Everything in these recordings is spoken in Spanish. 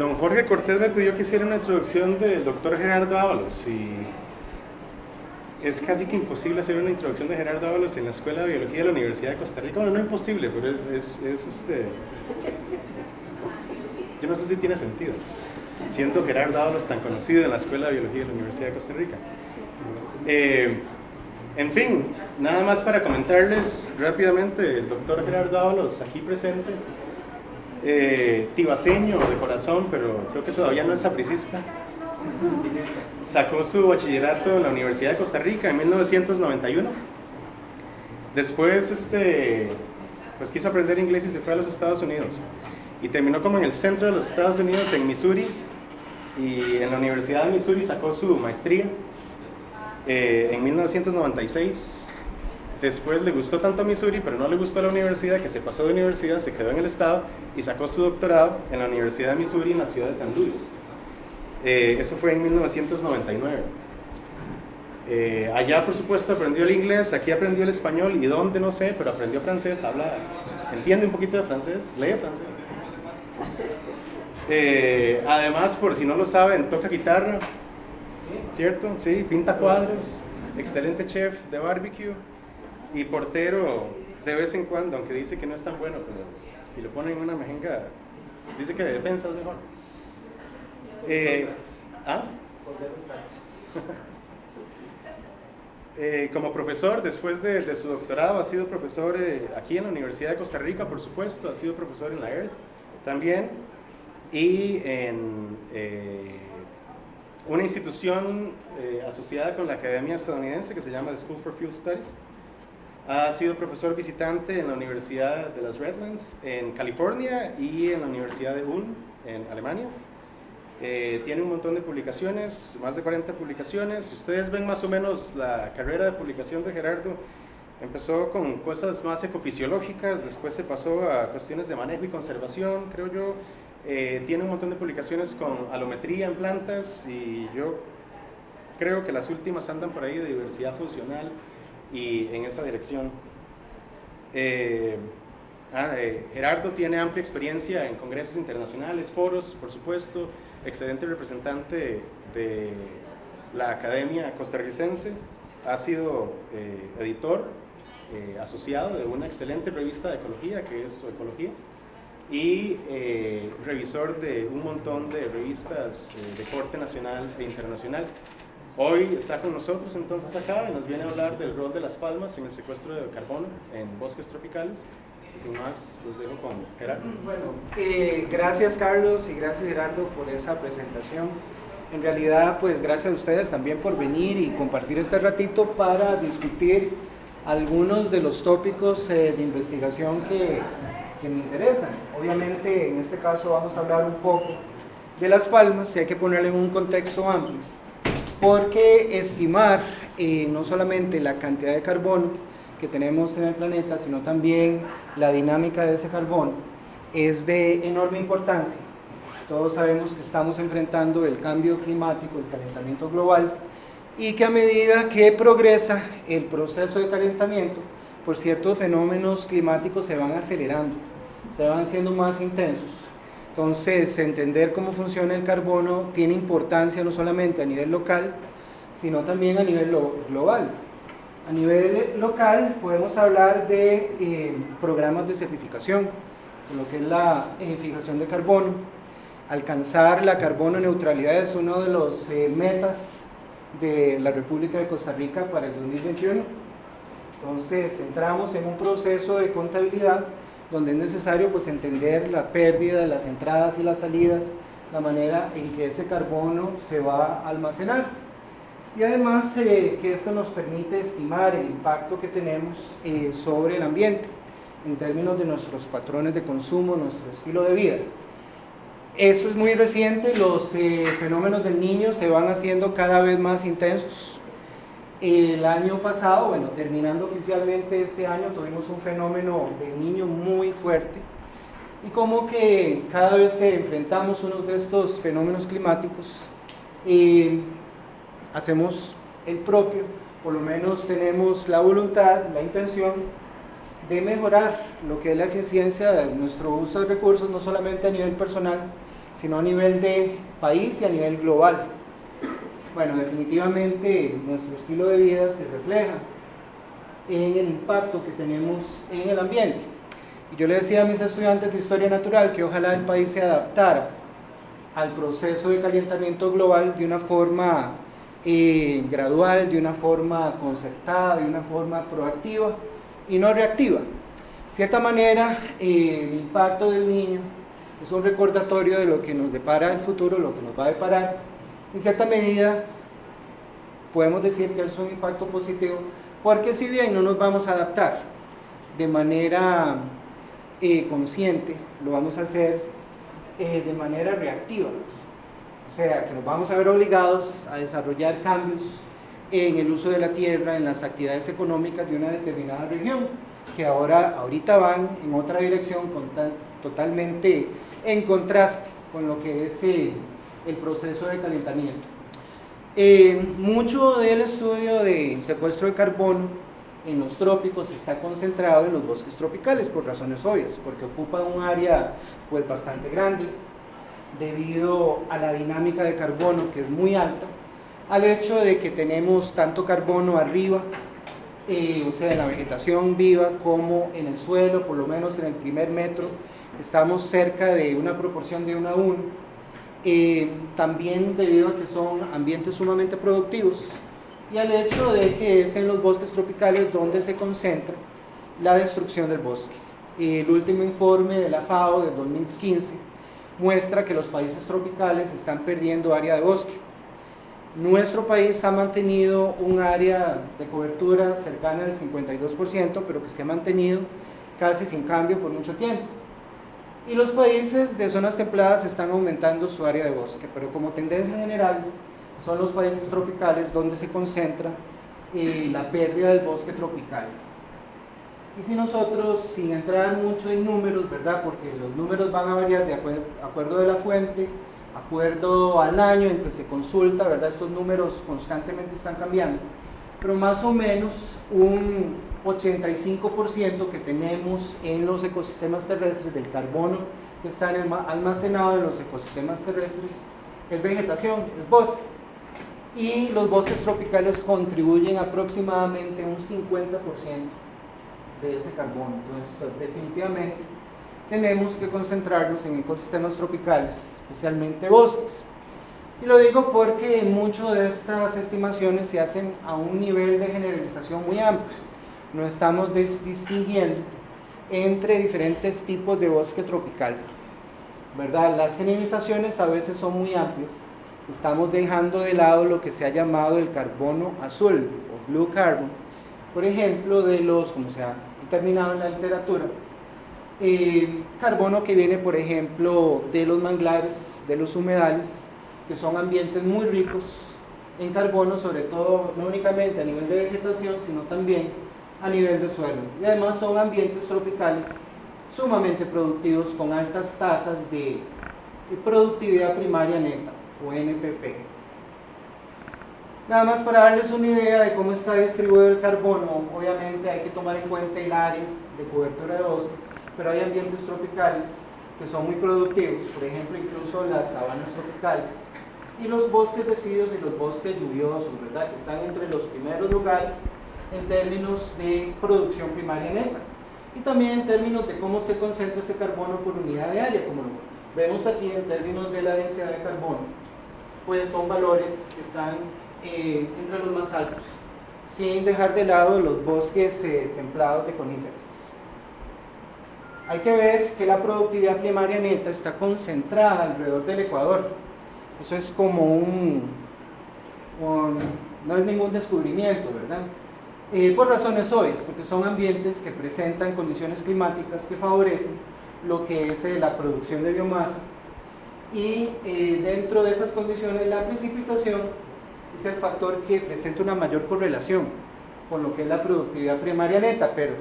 Don Jorge Cortés me pidió que hiciera una introducción del doctor Gerardo Ábalos y es casi que imposible hacer una introducción de Gerardo Ábalos en la Escuela de Biología de la Universidad de Costa Rica. Bueno, no imposible, pero yo no sé si tiene sentido, siendo Gerardo Ábalos tan conocido en la Escuela de Biología de la Universidad de Costa Rica. En fin, nada más para comentarles rápidamente, el doctor Gerardo Ábalos aquí presente, tibaseño de corazón, pero creo que todavía no es sapricista. Sacó su bachillerato en la Universidad de Costa Rica en 1991. Después pues quiso aprender inglés y se fue a los Estados Unidos. Y terminó como en el centro de los Estados Unidos, en Missouri. Y en la Universidad de Missouri sacó su maestría en 1996. Después le gustó tanto Missouri, pero no le gustó la universidad, que se pasó de universidad, se quedó en el estado y sacó su doctorado en la Universidad de Missouri en la ciudad de San Luis. Eso fue en 1999. Allá, por supuesto, aprendió el inglés, aquí aprendió el español y dónde no sé, pero aprendió francés, entiende un poquito de francés, lee francés. Además, por si no lo saben, toca guitarra, ¿cierto? Sí, pinta cuadros, excelente chef de barbecue y portero de vez en cuando, aunque dice que no es tan bueno, pero si lo ponen en una mejenga, dice que de defensa es mejor. Como profesor, después de su doctorado, ha sido profesor aquí en la Universidad de Costa Rica, por supuesto, ha sido profesor en la ERT también, y en una institución asociada con la Academia Estadounidense que se llama The School for Field Studies. Ha sido profesor visitante en la Universidad de las Redlands en California y en la Universidad de Ulm en Alemania. Tiene un montón de publicaciones, más de 40 publicaciones. Si ustedes ven más o menos la carrera de publicación de Gerardo, empezó con cosas más ecofisiológicas, después se pasó a cuestiones de manejo y conservación, creo yo. Tiene un montón de publicaciones con alometría en plantas y yo creo que las últimas andan por ahí de diversidad funcional y en esa dirección. Gerardo tiene amplia experiencia en congresos internacionales, foros, por supuesto, excelente representante de la Academia Costarricense, ha sido editor asociado de una excelente revista de ecología que es Ecología y revisor de un montón de revistas de corte nacional e internacional. Hoy está con nosotros entonces acá y nos viene a hablar del rol de las palmas en el secuestro de carbono en bosques tropicales. Y sin más, los dejo con Gerardo. Bueno, gracias Carlos y gracias Gerardo por esa presentación. En realidad, pues gracias a ustedes también por venir y compartir este ratito para discutir algunos de los tópicos de investigación que me interesan. Obviamente, en este caso vamos a hablar un poco de las palmas y hay que ponerlo en un contexto amplio, porque estimar no solamente la cantidad de carbono que tenemos en el planeta, sino también la dinámica de ese carbono es de enorme importancia. Todos sabemos que estamos enfrentando el cambio climático, el calentamiento global, y que a medida que progresa el proceso de calentamiento, por ciertos fenómenos climáticos se van acelerando, se van haciendo más intensos. Entonces, entender cómo funciona el carbono tiene importancia no solamente a nivel local, sino también a nivel global. A nivel local podemos hablar de programas de certificación, con lo que es la fijación de carbono. Alcanzar la carbono neutralidad es uno de los metas de la República de Costa Rica para el 2021. Entonces entramos en un proceso de contabilidad donde es necesario pues entender la pérdida, las entradas y las salidas, la manera en que ese carbono se va a almacenar. Y además que esto nos permite estimar el impacto que tenemos sobre el ambiente en términos de nuestros patrones de consumo, nuestro estilo de vida. Esto es muy reciente, los fenómenos del Niño se van haciendo cada vez más intensos. El año pasado, bueno, terminando oficialmente este año, tuvimos un fenómeno del Niño muy fuerte y como que cada vez que enfrentamos uno de estos fenómenos climáticos, hacemos el propio, por lo menos tenemos la voluntad, la intención de mejorar lo que es la eficiencia de nuestro uso de recursos, no solamente a nivel personal, sino a nivel de país y a nivel global. Bueno, definitivamente nuestro estilo de vida se refleja en el impacto que tenemos en el ambiente. Y yo le decía a mis estudiantes de Historia Natural que ojalá el país se adaptara al proceso de calentamiento global de una forma gradual, de una forma concertada, de una forma proactiva y no reactiva. De cierta manera, el impacto del niño es un recordatorio de lo que nos depara el futuro, lo que nos va a deparar. En cierta medida, podemos decir que es un impacto positivo, porque si bien no nos vamos a adaptar de manera consciente, lo vamos a hacer de manera reactiva. O sea, que nos vamos a ver obligados a desarrollar cambios en el uso de la tierra, en las actividades económicas de una determinada región, que ahorita van en otra dirección totalmente en contraste con lo que es el proceso de calentamiento. Mucho del estudio del secuestro de carbono en los trópicos está concentrado en los bosques tropicales por razones obvias, porque ocupan un área pues bastante grande debido a la dinámica de carbono que es muy alta, al hecho de que tenemos tanto carbono arriba, o sea en la vegetación viva, como en el suelo, por lo menos en el primer metro estamos cerca de una proporción de 1 a 1, también debido a que son ambientes sumamente productivos y al hecho de que es en los bosques tropicales donde se concentra la destrucción del bosque. El último informe de la FAO de 2015 muestra que los países tropicales están perdiendo área de bosque. Nuestro país ha mantenido un área de cobertura cercana al 52%, pero que se ha mantenido casi sin cambio por mucho tiempo. Y los países de zonas templadas están aumentando su área de bosque, pero como tendencia general son los países tropicales donde se concentra la pérdida del bosque tropical. Y si nosotros, sin entrar mucho en números, ¿verdad? Porque los números van a variar de acuerdo de la fuente, acuerdo al año en que se consulta, ¿verdad? Estos números constantemente están cambiando, pero más o menos un 85% que tenemos en los ecosistemas terrestres del carbono que está almacenado en los ecosistemas terrestres es vegetación, es bosque. Y los bosques tropicales contribuyen aproximadamente un 50% de ese carbono. Entonces, definitivamente tenemos que concentrarnos en ecosistemas tropicales, especialmente bosques. Y lo digo porque muchas de estas estimaciones se hacen a un nivel de generalización muy amplio. No estamos distinguiendo entre diferentes tipos de bosque tropical, ¿verdad? Las generalizaciones a veces son muy amplias. Estamos dejando de lado lo que se ha llamado el carbono azul o blue carbon, por ejemplo, de los, como se ha determinado en la literatura, carbono que viene, por ejemplo, de los manglares, de los humedales, que son ambientes muy ricos en carbono, sobre todo no únicamente a nivel de vegetación, sino también a nivel de suelo. Y además son ambientes tropicales sumamente productivos con altas tasas de productividad primaria neta o NPP. Nada más para darles una idea de cómo está distribuido el carbono, obviamente hay que tomar en cuenta el área de cobertura de bosque, pero hay ambientes tropicales que son muy productivos, por ejemplo incluso las sabanas tropicales y los bosques deciduos y los bosques lluviosos, ¿verdad? Que están entre los primeros lugares en términos de producción primaria neta y también en términos de cómo se concentra ese carbono por unidad de área, como lo vemos aquí en términos de la densidad de carbono, pues son valores que están entre los más altos, sin dejar de lado los bosques templados de coníferas. Hay que ver que la productividad primaria neta está concentrada alrededor del Ecuador. Eso es como no es ningún descubrimiento, ¿verdad? Por razones obvias, porque son ambientes que presentan condiciones climáticas que favorecen lo que es la producción de biomasa y dentro de esas condiciones la precipitación es el factor que presenta una mayor correlación con lo que es la productividad primaria neta, pero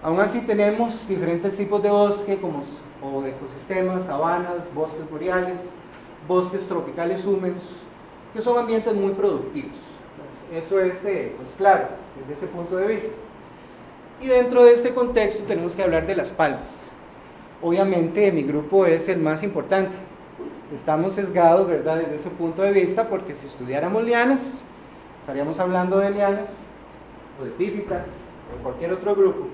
aún así tenemos diferentes tipos de bosque o ecosistemas, sabanas, bosques boreales, bosques tropicales húmedos, que son ambientes muy productivos. Entonces, eso es pues claro, desde ese punto de vista. Y dentro de este contexto tenemos que hablar de las palmas. Obviamente mi grupo es el más importante, estamos sesgados, ¿verdad?, desde ese punto de vista, porque si estudiáramos lianas, estaríamos hablando de lianas, o de epífitas, o de cualquier otro grupo.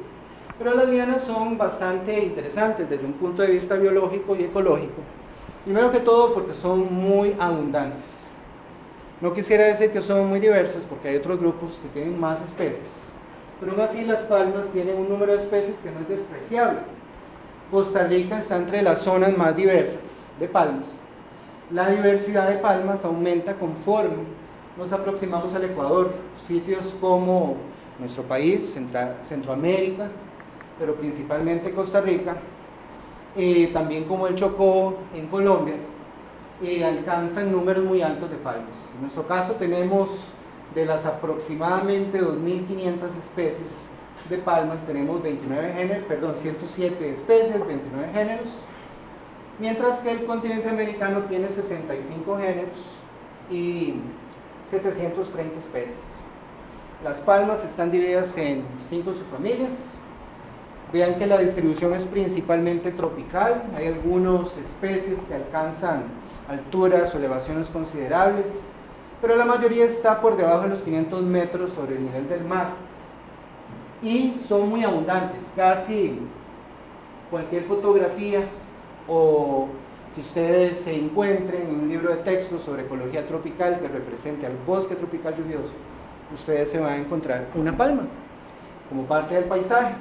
Pero las lianas son bastante interesantes desde un punto de vista biológico y ecológico. Primero que todo porque son muy abundantes. No quisiera decir que son muy diversas porque hay otros grupos que tienen más especies, pero aún así las palmas tienen un número de especies que no es despreciable. Costa Rica está entre las zonas más diversas de palmas. La diversidad de palmas aumenta conforme nos aproximamos al Ecuador. Sitios como nuestro país, Centroamérica, pero principalmente Costa Rica, también como el Chocó en Colombia, alcanzan números muy altos de palmas. En nuestro caso tenemos, de las aproximadamente 2.500 especies de palmas, tenemos 107 especies, 29 géneros, mientras que el continente americano tiene 65 géneros y 730 especies. Las palmas están divididas en 5 subfamilias. Vean que la distribución es principalmente tropical, hay algunas especies que alcanzan alturas o elevaciones considerables, pero la mayoría está por debajo de los 500 metros sobre el nivel del mar y son muy abundantes. Casi cualquier fotografía o que ustedes se encuentren en un libro de texto sobre ecología tropical que represente al bosque tropical lluvioso, ustedes se van a encontrar una palma como parte del paisaje.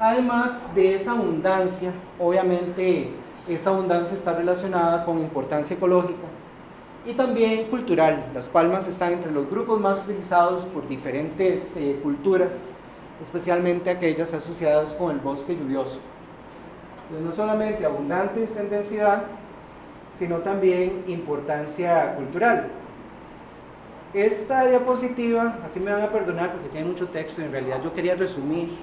Además de esa abundancia, obviamente esa abundancia está relacionada con importancia ecológica y también cultural. Las palmas están entre los grupos más utilizados por diferentes culturas, especialmente aquellas asociadas con el bosque lluvioso. Entonces, no solamente abundantes en densidad, sino también importancia cultural. Esta diapositiva, aquí me van a perdonar porque tiene mucho texto, en realidad yo quería resumir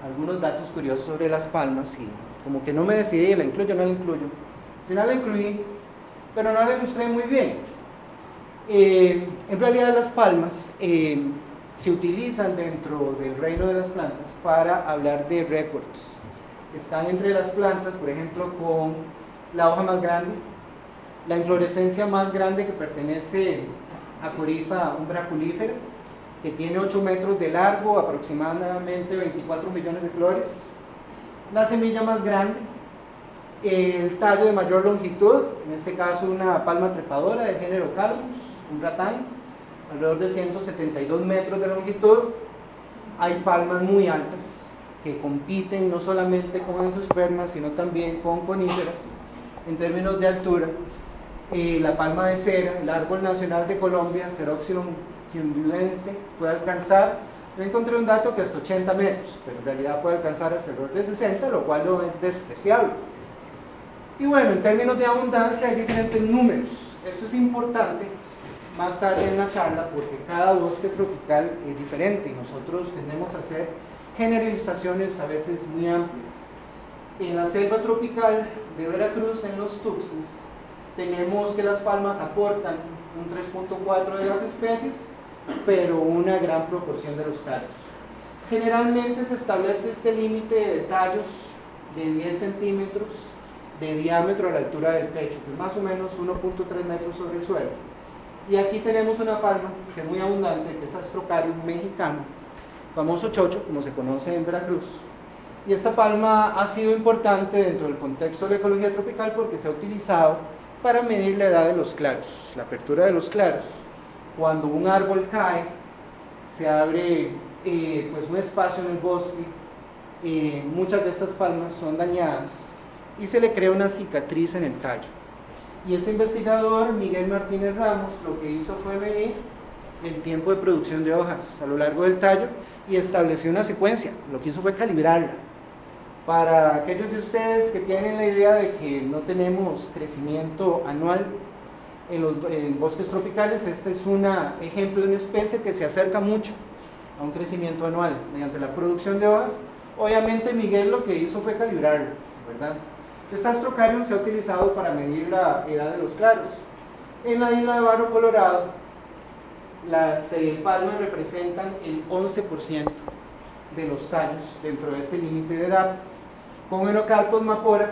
algunos datos curiosos sobre las palmas y como que no me decidí, ¿la incluyo o no la incluyo? Al final la incluí, pero no la ilustré muy bien. En realidad las palmas se utilizan dentro del reino de las plantas para hablar de récords. Están entre las plantas, por ejemplo, con la hoja más grande, la inflorescencia más grande que pertenece a Corypha umbraculífera, que tiene 8 metros de largo, aproximadamente 24 millones de flores, la semilla más grande, el tallo de mayor longitud, en este caso una palma trepadora del género Calamus, un ratán, alrededor de 172 metros de longitud. Hay palmas muy altas que compiten no solamente con angiospermas, sino también con coníferas en términos de altura. La palma de cera, el árbol nacional de Colombia, Ceroxylon hyundiudense, puede alcanzar, yo encontré un dato que hasta 80 metros, pero en realidad puede alcanzar hasta alrededor de 60, lo cual no es despreciable. Y bueno, en términos de abundancia hay diferentes números. Esto es importante más tarde en la charla porque cada bosque tropical es diferente y nosotros tendemos a hacer generalizaciones a veces muy amplias. En la selva tropical de Veracruz, en los Tuxtlas, tenemos que las palmas aportan un 3.4 de las especies, pero una gran proporción de los tallos. Generalmente se establece este límite de tallos de 10 centímetros de diámetro a la altura del pecho, que es más o menos 1.3 metros sobre el suelo. Y aquí tenemos una palma que es muy abundante, que es Astrocarium mexicano, famoso chocho, como se conoce en Veracruz. Y esta palma ha sido importante dentro del contexto de la ecología tropical porque se ha utilizado para medir la edad de los claros, la apertura de los claros. Cuando un árbol cae, se abre pues un espacio en el bosque, muchas de estas palmas son dañadas y se le crea una cicatriz en el tallo. Y este investigador, Miguel Martínez Ramos, lo que hizo fue medir el tiempo de producción de hojas a lo largo del tallo y estableció una secuencia. Lo que hizo fue calibrarla. Para aquellos de ustedes que tienen la idea de que no tenemos crecimiento anual en bosques tropicales, este es un ejemplo de una especie que se acerca mucho a un crecimiento anual mediante la producción de hojas. Obviamente Miguel lo que hizo fue calibrarlo, ¿verdad? Este Astrocarium se ha utilizado para medir la edad de los claros. En la isla de Barro Colorado, las palmas representan el 11% de los tallos dentro de este límite de edad. Con Enocarpus mapora,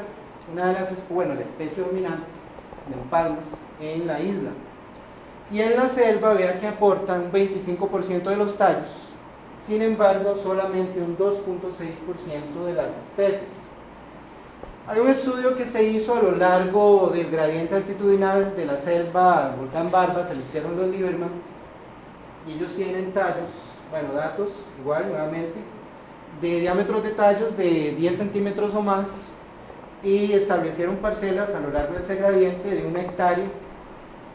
una de las, la especie dominante, de palmas en la isla. Y en la selva, vea que aportan 25% de los tallos, sin embargo, solamente un 2.6% de las especies. Hay un estudio que se hizo a lo largo del gradiente altitudinal de la selva al volcán Barba, que lo hicieron los Lieberman, y ellos tienen tallos, bueno, datos, igual, nuevamente, de diámetros de tallos de 10 centímetros o más, y establecieron parcelas a lo largo de ese gradiente de 1 hectárea,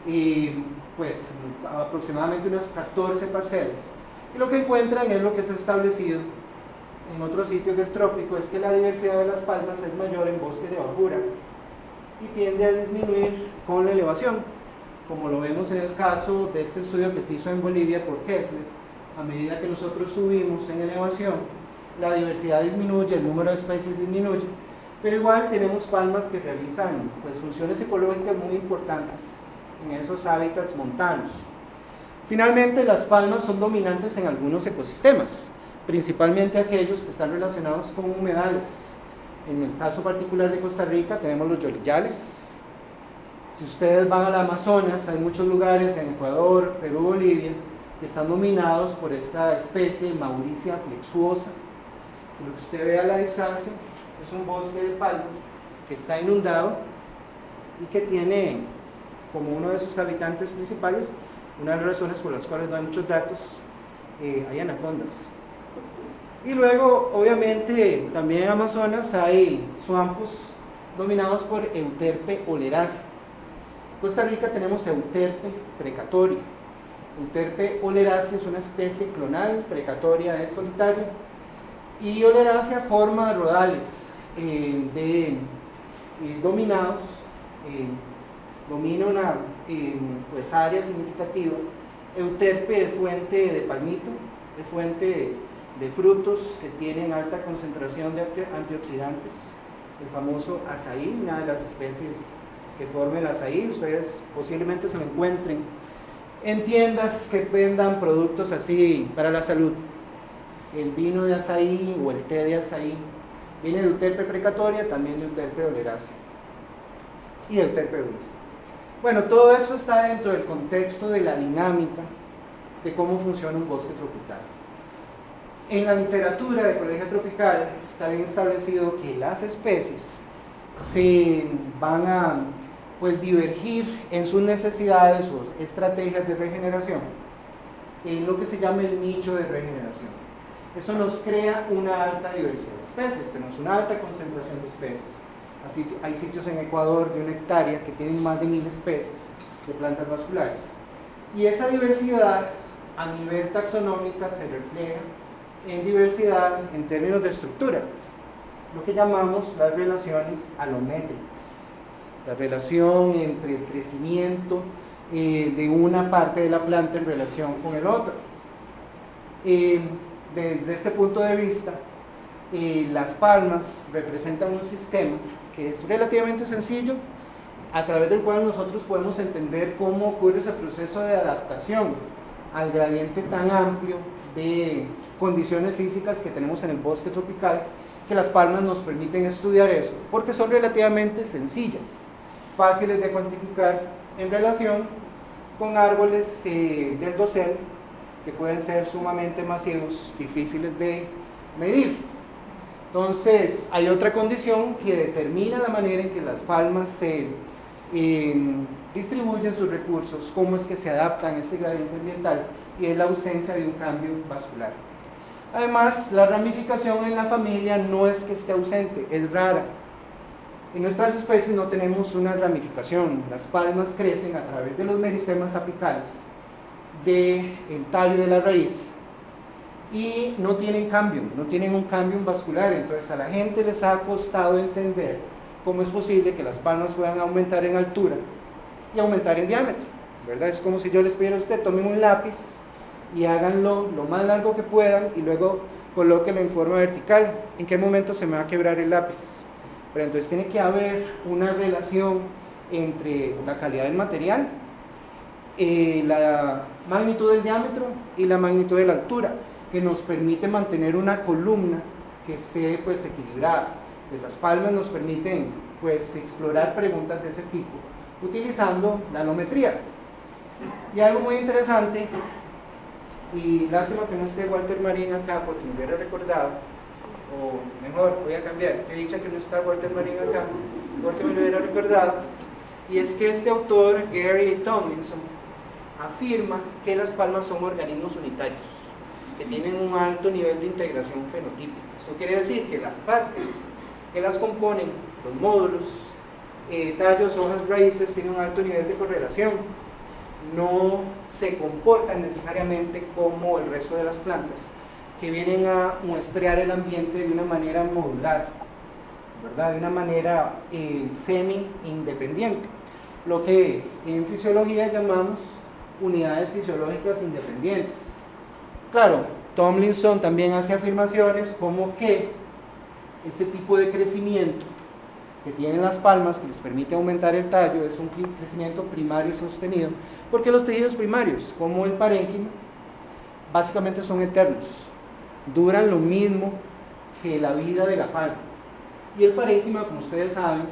y pues aproximadamente unas 14 parcelas. Y lo que encuentran es lo que se ha establecido en otros sitios del trópico, es que la diversidad de las palmas es mayor en bosques de bajura y tiende a disminuir con la elevación, como lo vemos en el caso de este estudio que se hizo en Bolivia por Kessler. A medida que nosotros subimos en elevación, la diversidad disminuye, el número de especies disminuye, pero igual tenemos palmas que realizan pues, funciones ecológicas muy importantes en esos hábitats montanos. Finalmente, las palmas son dominantes en algunos ecosistemas, principalmente aquellos que están relacionados con humedales. En el caso particular de Costa Rica tenemos los yolillales. Si ustedes van al Amazonas, hay muchos lugares en Ecuador, Perú, Bolivia, que están dominados por esta especie Mauricia flexuosa. Lo que usted ve a la distancia es un bosque de palmas que está inundado y que tiene como uno de sus habitantes principales, una de las razones por las cuales no hay muchos datos, hay anacondas. Y luego, obviamente, también en Amazonas hay suampos dominados por Euterpe oleracea. En Costa Rica tenemos Euterpe precatoria. Euterpe oleracea es una especie clonal, precatoria es solitaria, y oleracea forma rodales dominados, domina una pues, área significativa. Euterpe es fuente de palmito, es fuente de frutos que tienen alta concentración de antioxidantes, el famoso azaí, una de las especies que forma el azaí. Ustedes posiblemente se lo encuentren en tiendas que vendan productos así para la salud. El vino de azaí o el té de azaí viene de Euterpe precatoria, también de Euterpe oleracea y Euterpe vulus. Bueno, todo eso está dentro del contexto de la dinámica de cómo funciona un bosque tropical. En la literatura de ecología tropical está bien establecido que las especies se van a pues, divergir en sus necesidades o estrategias de regeneración en lo que se llama el nicho de regeneración. Eso nos crea una alta diversidad de especies, tenemos una alta concentración de especies. Así que hay sitios en Ecuador de 1 hectárea que tienen más de 1000 especies de plantas vasculares. Y esa diversidad a nivel taxonómica se refleja en diversidad en términos de estructura, lo que llamamos las relaciones alométricas, la relación entre el crecimiento de una parte de la planta en relación con el otro. Desde este punto de vista, las palmas representan un sistema que es relativamente sencillo, a través del cual nosotros podemos entender cómo ocurre ese proceso de adaptación al gradiente tan amplio de condiciones físicas que tenemos en el bosque tropical, que las palmas nos permiten estudiar eso, porque son relativamente sencillas, fáciles de cuantificar en relación con árboles del dosel, que pueden ser sumamente masivos, difíciles de medir. Entonces, hay otra condición que determina la manera en que las palmas se distribuyen sus recursos, cómo es que se adaptan a este gradiente ambiental, y es la ausencia de un cambio vascular. Además, la ramificación en la familia no es que esté ausente, es rara. En nuestras especies no tenemos una ramificación, las palmas crecen a través de los meristemas apicales del tallo de la raíz y no tienen cambio, no tienen un cambio vascular. Entonces a la gente les ha costado entender cómo es posible que las palmas puedan aumentar en altura y aumentar en diámetro, ¿verdad? Es como si yo les pidiera a usted, tomen un lápiz y háganlo lo más largo que puedan y luego colóquenlo en forma vertical. ¿En qué momento se me va a quebrar el lápiz? Pero entonces tiene que haber una relación entre la calidad del material, la magnitud del diámetro y la magnitud de la altura, que nos permite mantener una columna que esté pues equilibrada. Entonces, las palmas nos permiten pues explorar preguntas de ese tipo, utilizando la alometría. Y algo muy interesante, y lástima que no esté Walter Marín acá porque me hubiera recordado, o mejor, voy a cambiar, he dicho que no está Walter Marín acá porque me lo hubiera recordado, y es que este autor, Gary Tomlinson, afirma que las palmas son organismos unitarios, que tienen un alto nivel de integración fenotípica. Eso quiere decir que las partes que las componen, los módulos, tallos, hojas, raíces, tienen un alto nivel de correlación. No se comportan necesariamente como el resto de las plantas, que vienen a muestrear el ambiente de una manera modular, ¿verdad? De una manera semi-independiente, lo que en fisiología llamamos unidades fisiológicas independientes. Claro, Tomlinson también hace afirmaciones como que ese tipo de crecimiento que tienen las palmas, que les permite aumentar el tallo, es un crecimiento primario sostenido, porque los tejidos primarios, como el parénquima, básicamente son eternos, duran lo mismo que la vida de la palma. Y el parénquima, como ustedes saben,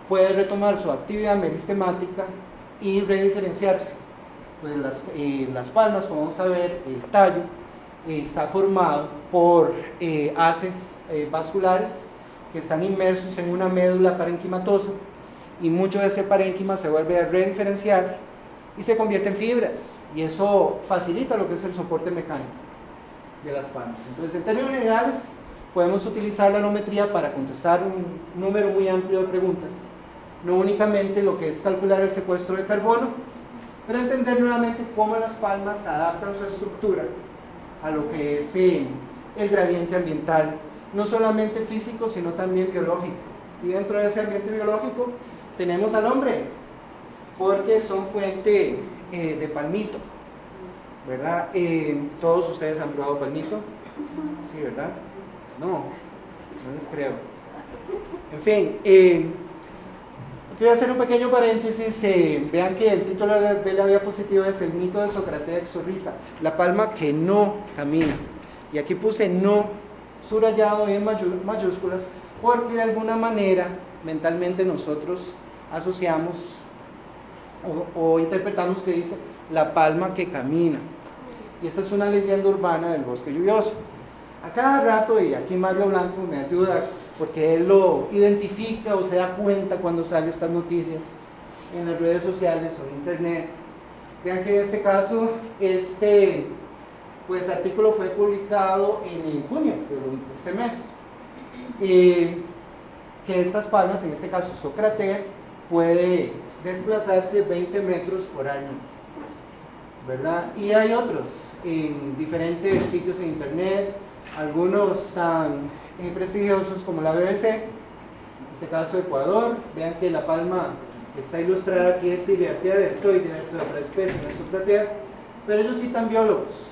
puede retomar su actividad meristemática y rediferenciarse. Entonces, las palmas, como vamos a ver, el tallo está formado por haces vasculares que están inmersos en una médula parenquimatosa, y mucho de ese parénquima se vuelve a rediferenciar y se convierte en fibras, y eso facilita lo que es el soporte mecánico de las palmas. Entonces, en términos generales, podemos utilizar la alometría para contestar un número muy amplio de preguntas, no únicamente lo que es calcular el secuestro de carbono, pero entender nuevamente cómo las palmas adaptan su estructura a lo que es el gradiente ambiental, no solamente físico, sino también biológico. Y dentro de ese ambiente biológico tenemos al hombre, porque son fuente de palmito, ¿verdad? Todos ustedes han probado palmito, ¿sí, verdad? No les creo. En fin, voy a hacer un pequeño paréntesis. Vean que el título de la diapositiva es el mito de Socratea exorriza, la palma que no camina. Y aquí puse no subrayado en mayúsculas, porque de alguna manera mentalmente nosotros asociamos o interpretamos que dice la palma que camina. Y esta es una leyenda urbana del bosque lluvioso. A cada rato, y aquí Mario Blanco me ayuda, porque él lo identifica o se da cuenta cuando salen estas noticias en las redes sociales o en internet. Vean que en este caso, pues artículo fue publicado en junio de este mes, que estas palmas, en este caso Socratea, puede desplazarse 20 metros por año, ¿verdad? Y hay otros en diferentes sitios en internet, algunos tan prestigiosos como la BBC, en este caso Ecuador. Vean que la palma está ilustrada aquí, es Ciliartea deltoidea, es otra especie de Socratea, pero ellos citan biólogos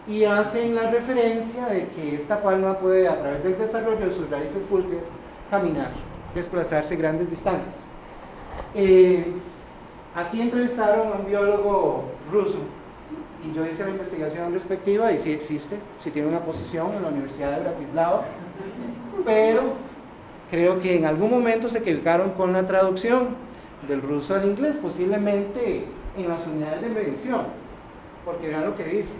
y hacen la referencia de que esta palma puede, a través del desarrollo de sus raíces fúlgeas, caminar, desplazarse grandes distancias. Aquí entrevistaron a un biólogo ruso y yo hice la investigación respectiva, y sí existe, sí tiene una posición en la Universidad de Bratislava, pero creo que en algún momento se equivocaron con la traducción del ruso al inglés, posiblemente en las unidades de medición, porque vean lo que dice: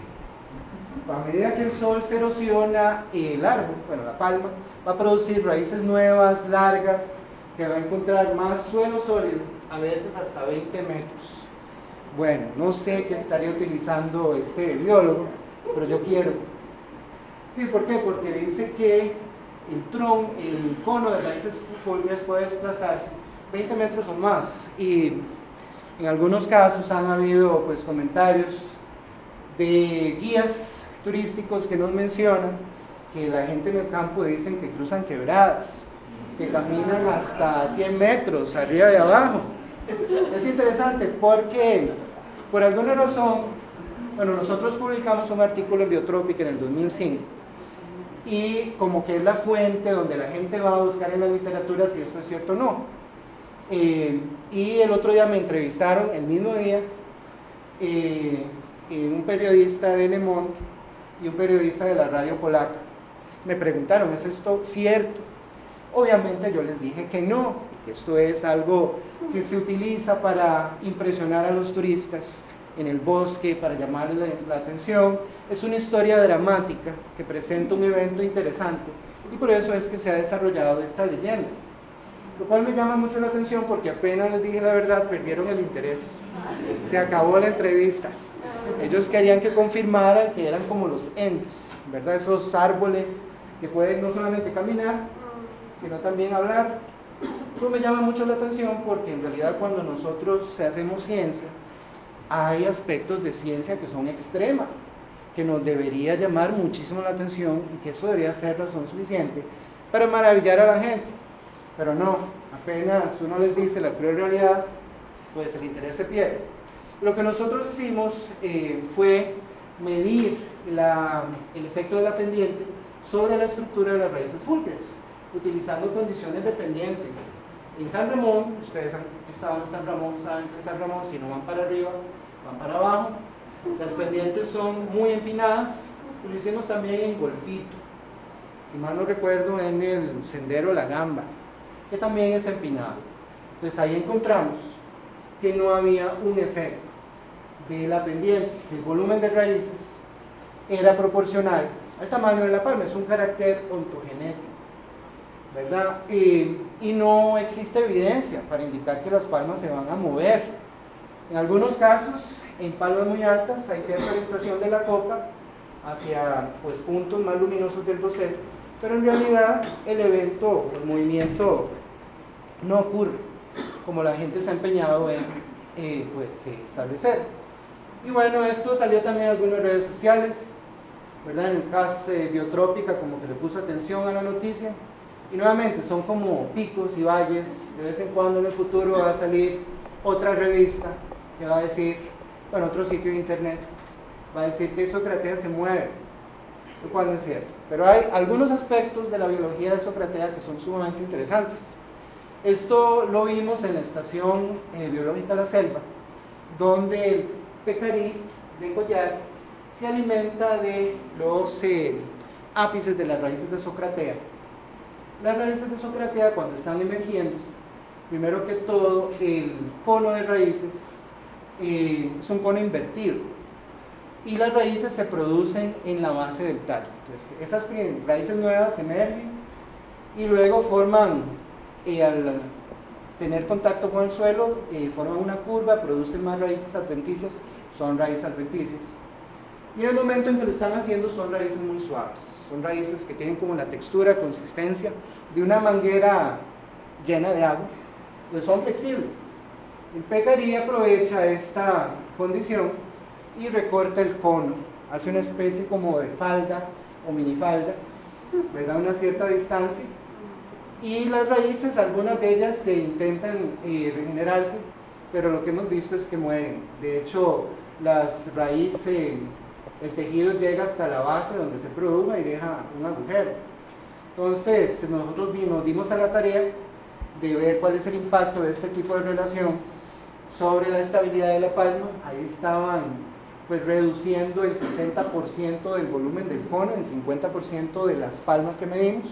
a medida que el sol se erosiona, el árbol, bueno, la palma, va a producir raíces nuevas, largas, que va a encontrar más suelo sólido, a veces hasta 20 metros. Bueno, no sé qué estaría utilizando este biólogo, pero yo quiero. Sí, ¿por qué? Porque dice que el cono de raíces fúlgeas puede desplazarse 20 metros o más, y en algunos casos han habido pues comentarios de guías turísticos que nos mencionan que la gente en el campo dicen que cruzan quebradas, que caminan hasta 100 metros arriba y abajo. Es interesante porque por alguna razón, bueno, nosotros publicamos un artículo en Biotrópica en el 2005, y como que es la fuente donde la gente va a buscar en la literatura si esto es cierto o no. Y el otro día me entrevistaron, el mismo día, un periodista de Le Monde y un periodista de la radio polaca. Me preguntaron, ¿es esto cierto? Obviamente yo les dije que no, que esto es algo que se utiliza para impresionar a los turistas en el bosque, para llamarles la atención. Es una historia dramática que presenta un evento interesante y por eso es que se ha desarrollado esta leyenda. Lo cual me llama mucho la atención porque apenas les dije la verdad, perdieron el interés. Se acabó la entrevista. Ellos querían que confirmaran que eran como los ents, ¿verdad? Esos árboles que pueden no solamente caminar, sino también hablar. Eso me llama mucho la atención porque en realidad cuando nosotros hacemos ciencia, hay aspectos de ciencia que son extremas, que nos debería llamar muchísimo la atención y que eso debería ser razón suficiente para maravillar a la gente. Pero no, apenas uno les dice la cruel realidad, pues el interés se pierde. Lo que nosotros hicimos fue medir el efecto de la pendiente sobre la estructura de las raíces fúlcreas, utilizando condiciones de pendiente. En San Ramón, ustedes han estado en San Ramón, saben que en San Ramón si no van para arriba, van para abajo. Las pendientes son muy empinadas, y lo hicimos también en Golfito, si mal no recuerdo en el sendero La Gamba, que también es empinado. Entonces ahí encontramos que no había un efecto de la pendiente, el volumen de raíces era proporcional al tamaño de la palma, es un carácter ontogenético, ¿verdad? Y no existe evidencia para indicar que las palmas se van a mover. En algunos casos, en palmas muy altas, hay cierta orientación de la copa hacia pues, puntos más luminosos del dosel, pero en realidad el evento, el movimiento no ocurre como la gente se ha empeñado en pues, establecer. Y bueno, esto salió también en algunas redes sociales, ¿verdad? En el caso Biotrópica como que le puso atención a la noticia. Y nuevamente son como picos y valles. De vez en cuando en el futuro va a salir otra revista que va a decir, bueno, otro sitio de internet, va a decir que Socratea se mueve, lo cual no es cierto. Pero hay algunos aspectos de la biología de Socratea que son sumamente interesantes. Esto lo vimos en la estación biológica La Selva, donde el pecarí de collar se alimenta de los ápices de las raíces de Socratea. Las raíces de Socratea, cuando están emergiendo, primero que todo el cono de raíces es un cono invertido y las raíces se producen en la base del tallo. Entonces esas raíces nuevas emergen y luego forman, al tener contacto con el suelo, forman una curva, producen más raíces adventicias, son raíces adventicias. Y en el momento en que lo están haciendo son raíces muy suaves, son raíces que tienen como la textura, consistencia de una manguera llena de agua, pues son flexibles. El pecarí aprovecha esta condición y recorta el cono, hace una especie como de falda o minifalda, ¿verdad? Una cierta distancia, y las raíces, algunas de ellas se intentan regenerarse, pero lo que hemos visto es que mueren. De hecho, las raíces, el tejido llega hasta la base donde se produjo y deja un agujero. Entonces nosotros nos dimos a la tarea de ver cuál es el impacto de este tipo de relación sobre la estabilidad de la palma. Ahí estaban pues reduciendo el 60% del volumen del cono, el 50% de las palmas que medimos,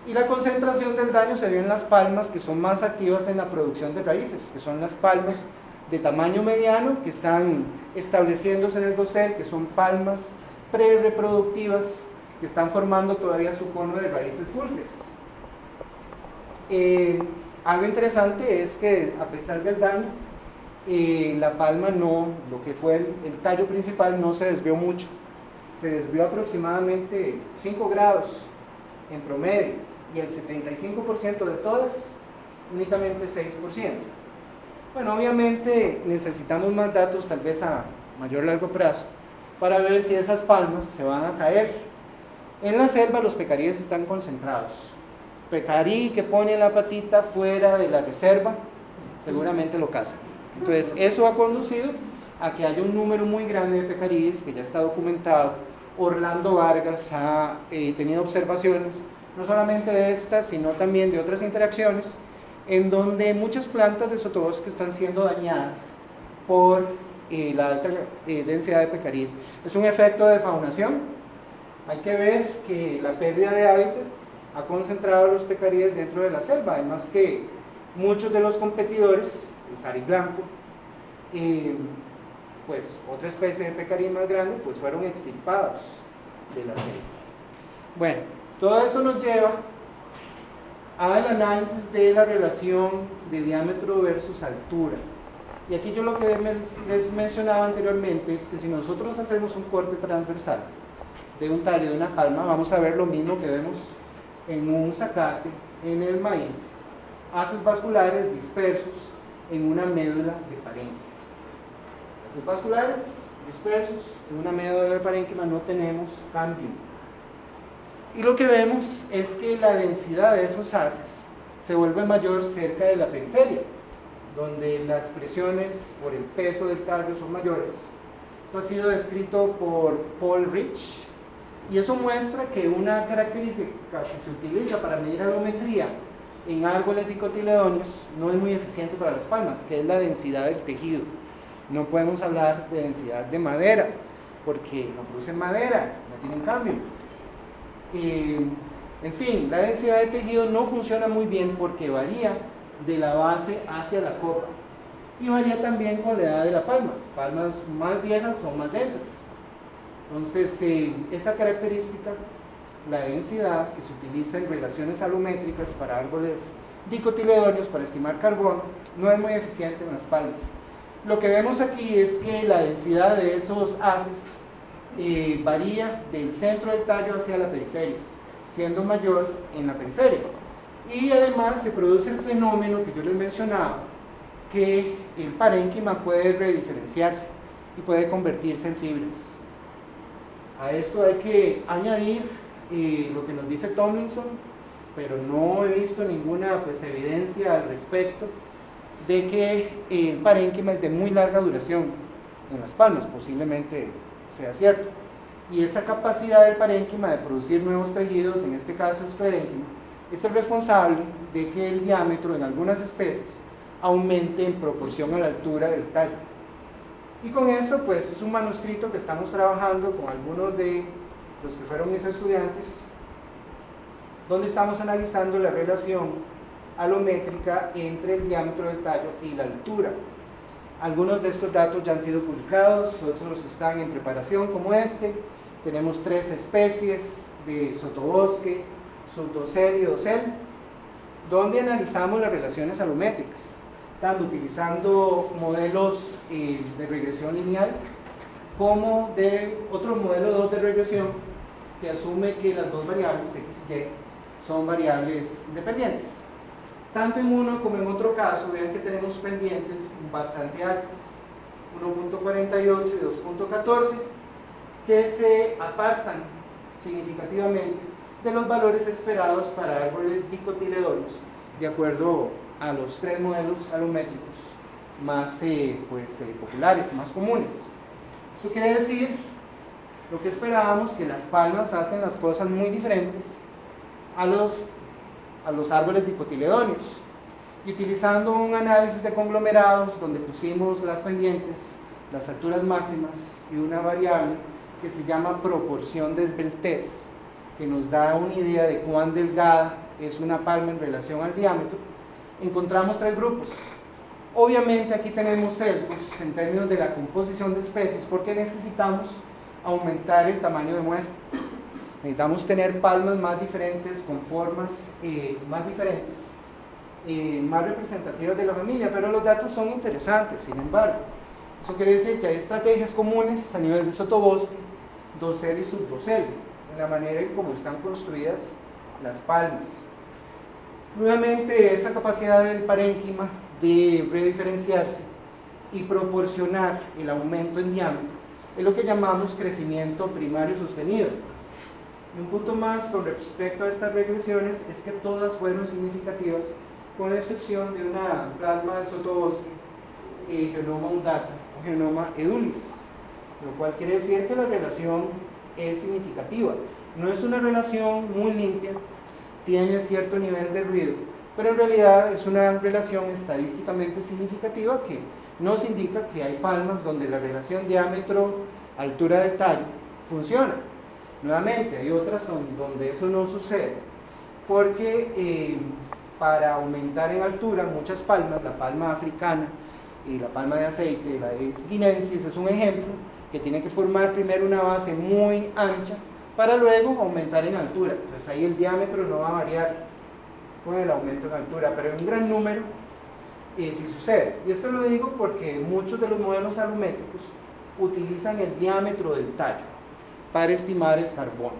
y la concentración del daño se dio en las palmas que son más activas en la producción de raíces, que son las palmas de tamaño mediano que están estableciéndose en el dosel, que son palmas pre-reproductivas que están formando todavía su cono de raíces fúlcreas. Algo interesante es que a pesar del daño, la palma no, lo que fue el tallo principal no se desvió mucho, se desvió aproximadamente 5 grados en promedio, y el 75% de todas, únicamente 6%. Bueno, obviamente necesitamos más datos, tal vez a mayor largo plazo, para ver si esas palmas se van a caer. En la selva los pecaríes están concentrados. Pecarí que pone la patita fuera de la reserva, seguramente lo cazan. Entonces eso ha conducido a que haya un número muy grande de pecaríes, que ya está documentado. Orlando Vargas ha tenido observaciones, no solamente de estas, sino también de otras interacciones, en donde muchas plantas de sotobosque están siendo dañadas por la alta densidad de pecaríes. Es un efecto de faunación. Hay que ver que la pérdida de hábitat ha concentrado los pecaríes dentro de la selva, además que muchos de los competidores, el cari blanco, pues otra especie de pecarí más grande, pues fueron extirpados de la selva. Bueno, todo esto nos lleva al análisis de la relación de diámetro versus altura. Y aquí yo lo que les mencionaba anteriormente es que si nosotros hacemos un corte transversal de un tallo de una palma, vamos a ver lo mismo que vemos en un zacate, en el maíz, haces vasculares dispersos en una médula de parénquima. Haces vasculares dispersos en una médula de parénquima, no tenemos cambio. Y lo que vemos es que la densidad de esos haces se vuelve mayor cerca de la periferia, donde las presiones por el peso del tallo son mayores. Esto ha sido descrito por Paul Rich, y eso muestra que una característica que se utiliza para medir alometría en árboles dicotiledóneos no es muy eficiente para las palmas, que es la densidad del tejido. No podemos hablar de densidad de madera, porque no producen madera, no tienen cambio. En fin, la densidad del tejido no funciona muy bien porque varía de la base hacia la copa, y varía también con la edad de la palma. Palmas más viejas son más densas. Entonces, esa característica, la densidad que se utiliza en relaciones alométricas para árboles dicotiledóneos para estimar carbono, no es muy eficiente en las palmas. Lo que vemos aquí es que la densidad de esos haces varía del centro del tallo hacia la periferia, siendo mayor en la periferia. Y además se produce el fenómeno que yo les mencionaba, que el parénquima puede rediferenciarse y puede convertirse en fibras. A esto hay que añadir lo que nos dice Tomlinson, pero no he visto ninguna evidencia al respecto de que el parénquima es de muy larga duración en las palmas. Posiblemente sea cierto. Y esa capacidad del parénquima de producir nuevos tejidos, en este caso esclerénquima, es el responsable de que el diámetro en algunas especies aumente en proporción a la altura del tallo. Y con esto pues es un manuscrito que estamos trabajando con algunos de los que fueron mis estudiantes, donde estamos analizando la relación alométrica entre el diámetro del tallo y la altura. Algunos de estos datos ya han sido publicados, otros están en preparación como este. Tenemos 3 especies de sotobosque, subdosel y dosel, donde analizamos las relaciones alométricas, tanto utilizando modelos de regresión lineal como de otro modelo 2 de regresión que asume que las dos variables x y y son variables independientes. Tanto en uno como en otro caso, vean que tenemos pendientes bastante altas, 1.48 y 2.14, que se apartan significativamente de los valores esperados para árboles dicotiledóneos, de acuerdo a los 3 modelos alométricos más populares, más comunes. Eso quiere decir lo que esperábamos, que las palmas hacen las cosas muy diferentes a los árboles dicotiledóneos. Y utilizando un análisis de conglomerados donde pusimos las pendientes, las alturas máximas y una variable que se llama proporción de esbeltez, que nos da una idea de cuán delgada es una palma en relación al diámetro, encontramos 3 grupos. Obviamente aquí tenemos sesgos en términos de la composición de especies, porque necesitamos aumentar el tamaño de muestra. Necesitamos tener palmas más diferentes, con formas más diferentes, más representativas de la familia, pero los datos son interesantes. Sin embargo, eso quiere decir que hay estrategias comunes a nivel de sotobosque, dosel y subdosel, en la manera en cómo están construidas las palmas. Nuevamente, esa capacidad del parénquima de rediferenciarse y proporcionar el aumento en diámetro es lo que llamamos crecimiento primario sostenido. Y un punto más con respecto a estas regresiones es que todas fueron significativas, con excepción de una palma del sotobosque, Genoma undata o Genoma edulis, lo cual quiere decir que la relación es significativa. No es una relación muy limpia, tiene cierto nivel de ruido, pero en realidad es una relación estadísticamente significativa que nos indica que hay palmas donde la relación diámetro-altura del tallo funciona. Nuevamente, hay otras donde eso no sucede, porque para aumentar en altura muchas palmas, la palma africana y la palma de aceite, la guinensis es un ejemplo, que tiene que formar primero una base muy ancha para luego aumentar en altura. Entonces ahí el diámetro no va a variar con el aumento en altura, pero en un gran número sí sucede. Y esto lo digo porque muchos de los modelos salumétricos utilizan el diámetro del tallo para estimar el carbono.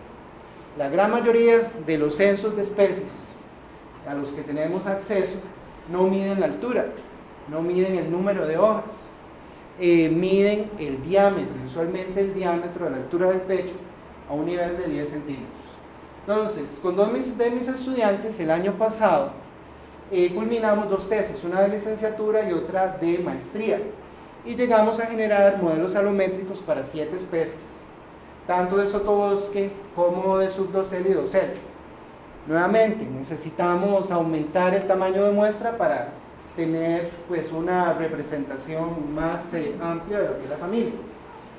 La gran mayoría de los censos de especies a los que tenemos acceso no miden la altura, no miden el número de hojas, miden el diámetro, usualmente el diámetro a la altura del pecho a un nivel de 10 centímetros. Entonces, con dos de mis estudiantes el año pasado culminamos dos tesis, una de licenciatura y otra de maestría, y llegamos a generar modelos salumétricos para 7 especies, tanto de sotobosque como de subdosel y dosel. Nuevamente, necesitamos aumentar el tamaño de muestra para tener pues una representación más amplia de lo que es la familia.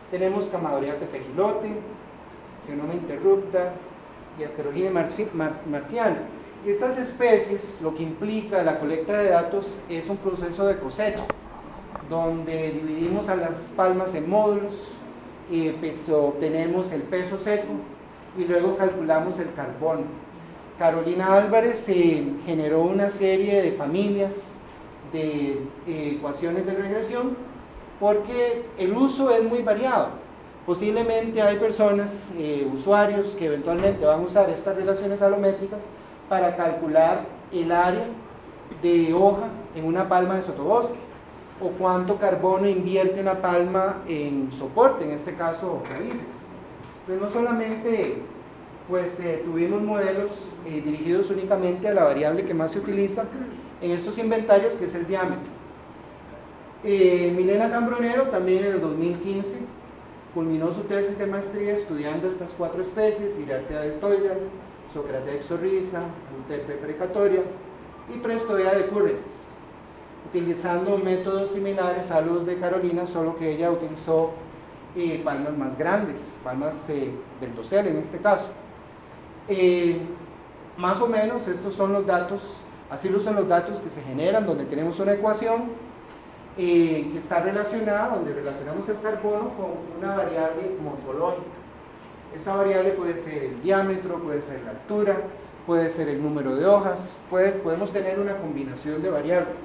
Tenemos Camadoriate pegilote, Genoma interrupta y Asterogine martiana. Y estas especies, lo que implica la colecta de datos es un proceso de cosecha, donde dividimos a las palmas en módulos, obtenemos el peso seco y luego calculamos el carbono. Carolina Álvarez generó una serie de familias de ecuaciones de regresión porque el uso es muy variado. Posiblemente hay personas, usuarios, que eventualmente van a usar estas relaciones alométricas para calcular el área de hoja en una palma de sotobosque, o cuánto carbono invierte una palma en soporte, en este caso raíces. Entonces no solamente pues, tuvimos modelos dirigidos únicamente a la variable que más se utiliza en estos inventarios, que es el diámetro. Milena Cambronero también en el 2015 culminó su tesis de maestría estudiando estas 4 especies: Iriartea deltoidea, Socratea exorrhiza, Euterpe precatoria y Prestoea decurrens, utilizando métodos similares a los de Carolina, solo que ella utilizó palmas más grandes, palmas del dosel en este caso. Más o menos estos son los datos, así son los datos que se generan, donde tenemos una ecuación que está relacionada, donde relacionamos el carbono con una variable morfológica. Esa variable puede ser el diámetro, puede ser la altura, puede ser el número de hojas, podemos tener una combinación de variables.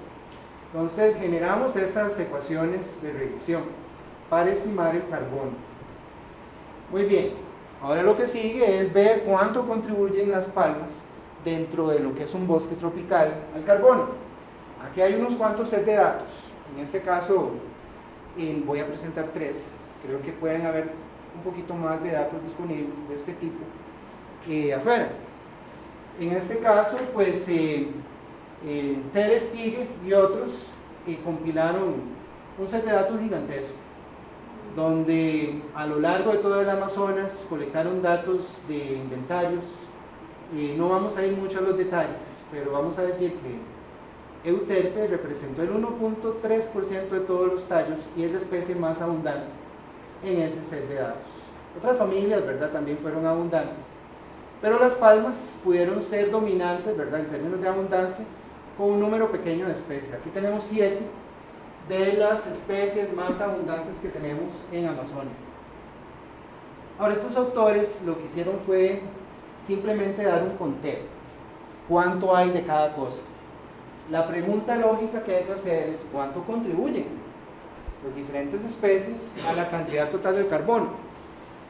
Entonces generamos esas ecuaciones de reducción para estimar el carbono. Muy bien, ahora lo que sigue es ver cuánto contribuyen las palmas dentro de lo que es un bosque tropical al carbono. Aquí hay unos cuantos set de datos. En este caso voy a presentar 3. Creo que pueden haber un poquito más de datos disponibles de este tipo afuera. En este caso, pues Teres Tige y otros compilaron un set de datos gigantesco, donde a lo largo de todo el Amazonas colectaron datos de inventarios. No vamos a ir mucho a los detalles, pero vamos a decir que Euterpe representó el 1.3% de todos los tallos y es la especie más abundante en ese set de datos. Otras familias, ¿verdad?, también fueron abundantes, pero las palmas pudieron ser dominantes, ¿verdad?, en términos de abundancia, con un número pequeño de especies. Aquí tenemos 7 de las especies más abundantes que tenemos en Amazonia. Ahora, estos autores lo que hicieron fue simplemente dar un conteo, cuánto hay de cada cosa. La pregunta lógica que hay que hacer es cuánto contribuyen las diferentes especies a la cantidad total del carbono.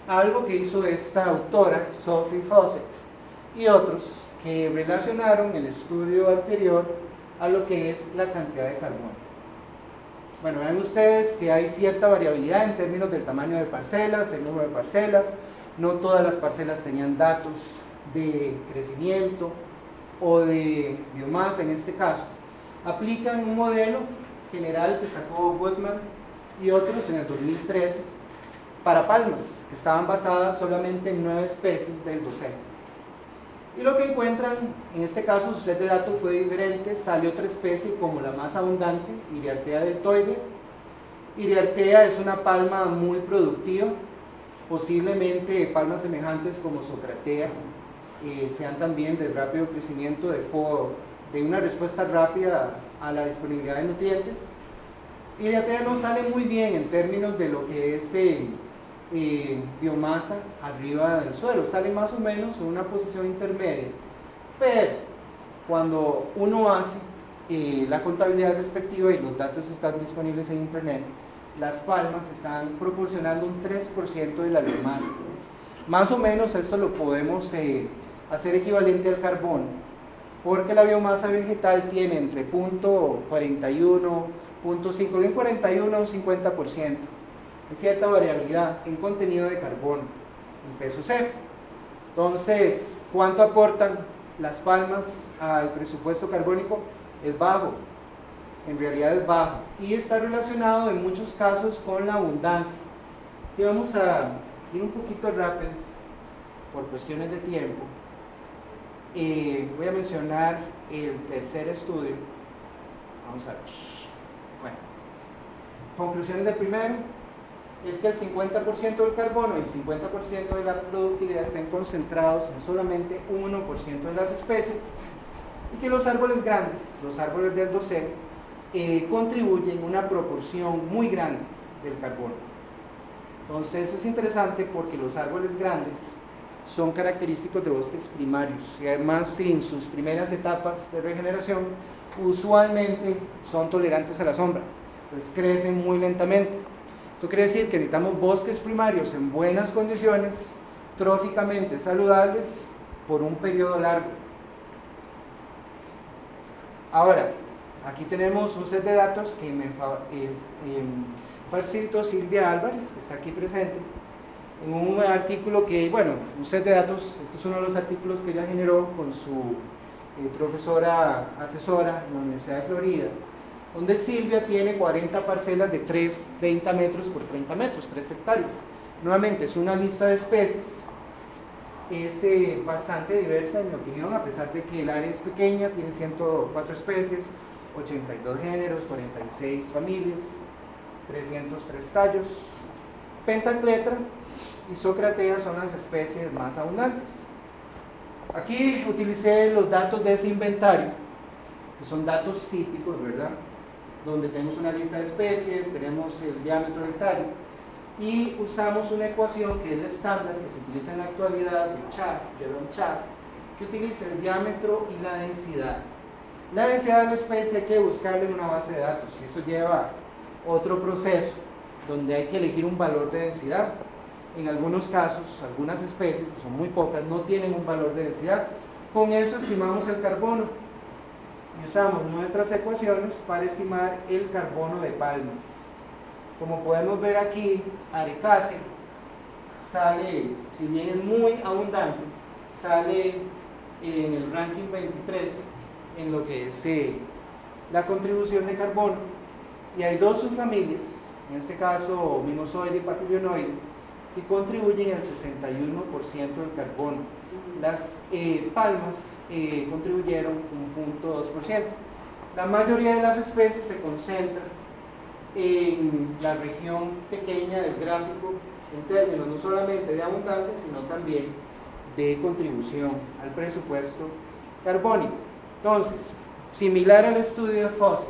Algo que hizo esta autora, Sophie Fawcett, y otros que relacionaron el estudio anterior a lo que es la cantidad de carbono. Bueno, ven ustedes que hay cierta variabilidad en términos del tamaño de parcelas, el número de parcelas. No todas las parcelas tenían datos de crecimiento o de biomasa en este caso. Aplican un modelo general que sacó Goodman y otros en el 2013 para palmas, que estaban basadas solamente en 9 especies del dosel. Y lo que encuentran, en este caso su set de datos fue diferente, salió otra especie como la más abundante, Iriartea deltoidea. Iriartea es una palma muy productiva, posiblemente palmas semejantes como Socratea sean también de rápido crecimiento, de una respuesta rápida a la disponibilidad de nutrientes. Y la tierra no sale muy bien en términos de lo que es biomasa arriba del suelo, sale más o menos en una posición intermedia, pero cuando uno hace la contabilidad respectiva y los datos están disponibles en internet, Las Palmas están proporcionando un 3% de la biomasa. Más o menos esto lo podemos hacer equivalente al carbono, porque la biomasa vegetal tiene entre 0.41, 0.5, de un 41 a un 50%, de cierta variabilidad en contenido de carbono, en peso cero. Entonces, ¿cuánto aportan Las Palmas al presupuesto carbónico? Es bajo, en realidad es bajo, y está relacionado en muchos casos con la abundancia. Aquí vamos a ir un poquito rápido, por cuestiones de tiempo. Voy a mencionar el tercer estudio. Vamos a ver. Bueno, conclusiones del primero es que el 50% del carbono y el 50% de la productividad estén concentrados en solamente 1% de las especies, y que los árboles grandes, los árboles del dosel, contribuyen una proporción muy grande del carbono. Entonces es interesante porque los árboles grandes son característicos de bosques primarios y además en sus primeras etapas de regeneración usualmente son tolerantes a la sombra, entonces crecen muy lentamente. Esto quiere decir que necesitamos bosques primarios en buenas condiciones, tróficamente saludables, por un periodo largo. Ahora, aquí tenemos un set de datos que me facilitó Silvia Álvarez, que está aquí presente, en un artículo que, bueno, un set de datos, este es uno de los artículos que ella generó con su profesora asesora en la Universidad de Florida, donde Silvia tiene 40 parcelas de 30 metros por 30 metros, 3 hectáreas. Nuevamente, es una lista de especies, es bastante diversa en mi opinión, a pesar de que el área es pequeña, tiene 104 especies, 82 géneros, 46 familias, 303 tallos. Pentacletra y Socratea son las especies más abundantes. Aquí utilicé los datos de ese inventario, que son datos típicos, ¿verdad? Donde tenemos una lista de especies, tenemos el diámetro hectárea, y usamos una ecuación que es la estándar que se utiliza en la actualidad de Jerome Schaff, que utiliza el diámetro y la densidad. La densidad de la especie hay que buscarla en una base de datos, y eso lleva otro proceso donde hay que elegir un valor de densidad. En algunos casos, algunas especies, que son muy pocas, no tienen un valor de densidad. Con eso estimamos el carbono y usamos nuestras ecuaciones para estimar el carbono de palmas. Como podemos ver aquí, Arecácea sale, si bien es muy abundante, sale en el ranking 23 en lo que es la contribución de carbono, y hay dos subfamilias, en este caso Mimosoide y Papilionoide, que contribuyen el 61% del carbono. Las palmas contribuyeron un 0.2%. La mayoría de las especies se concentran en la región pequeña del gráfico en términos no solamente de abundancia, sino también de contribución al presupuesto carbónico. Entonces, similar al estudio de Fawcett,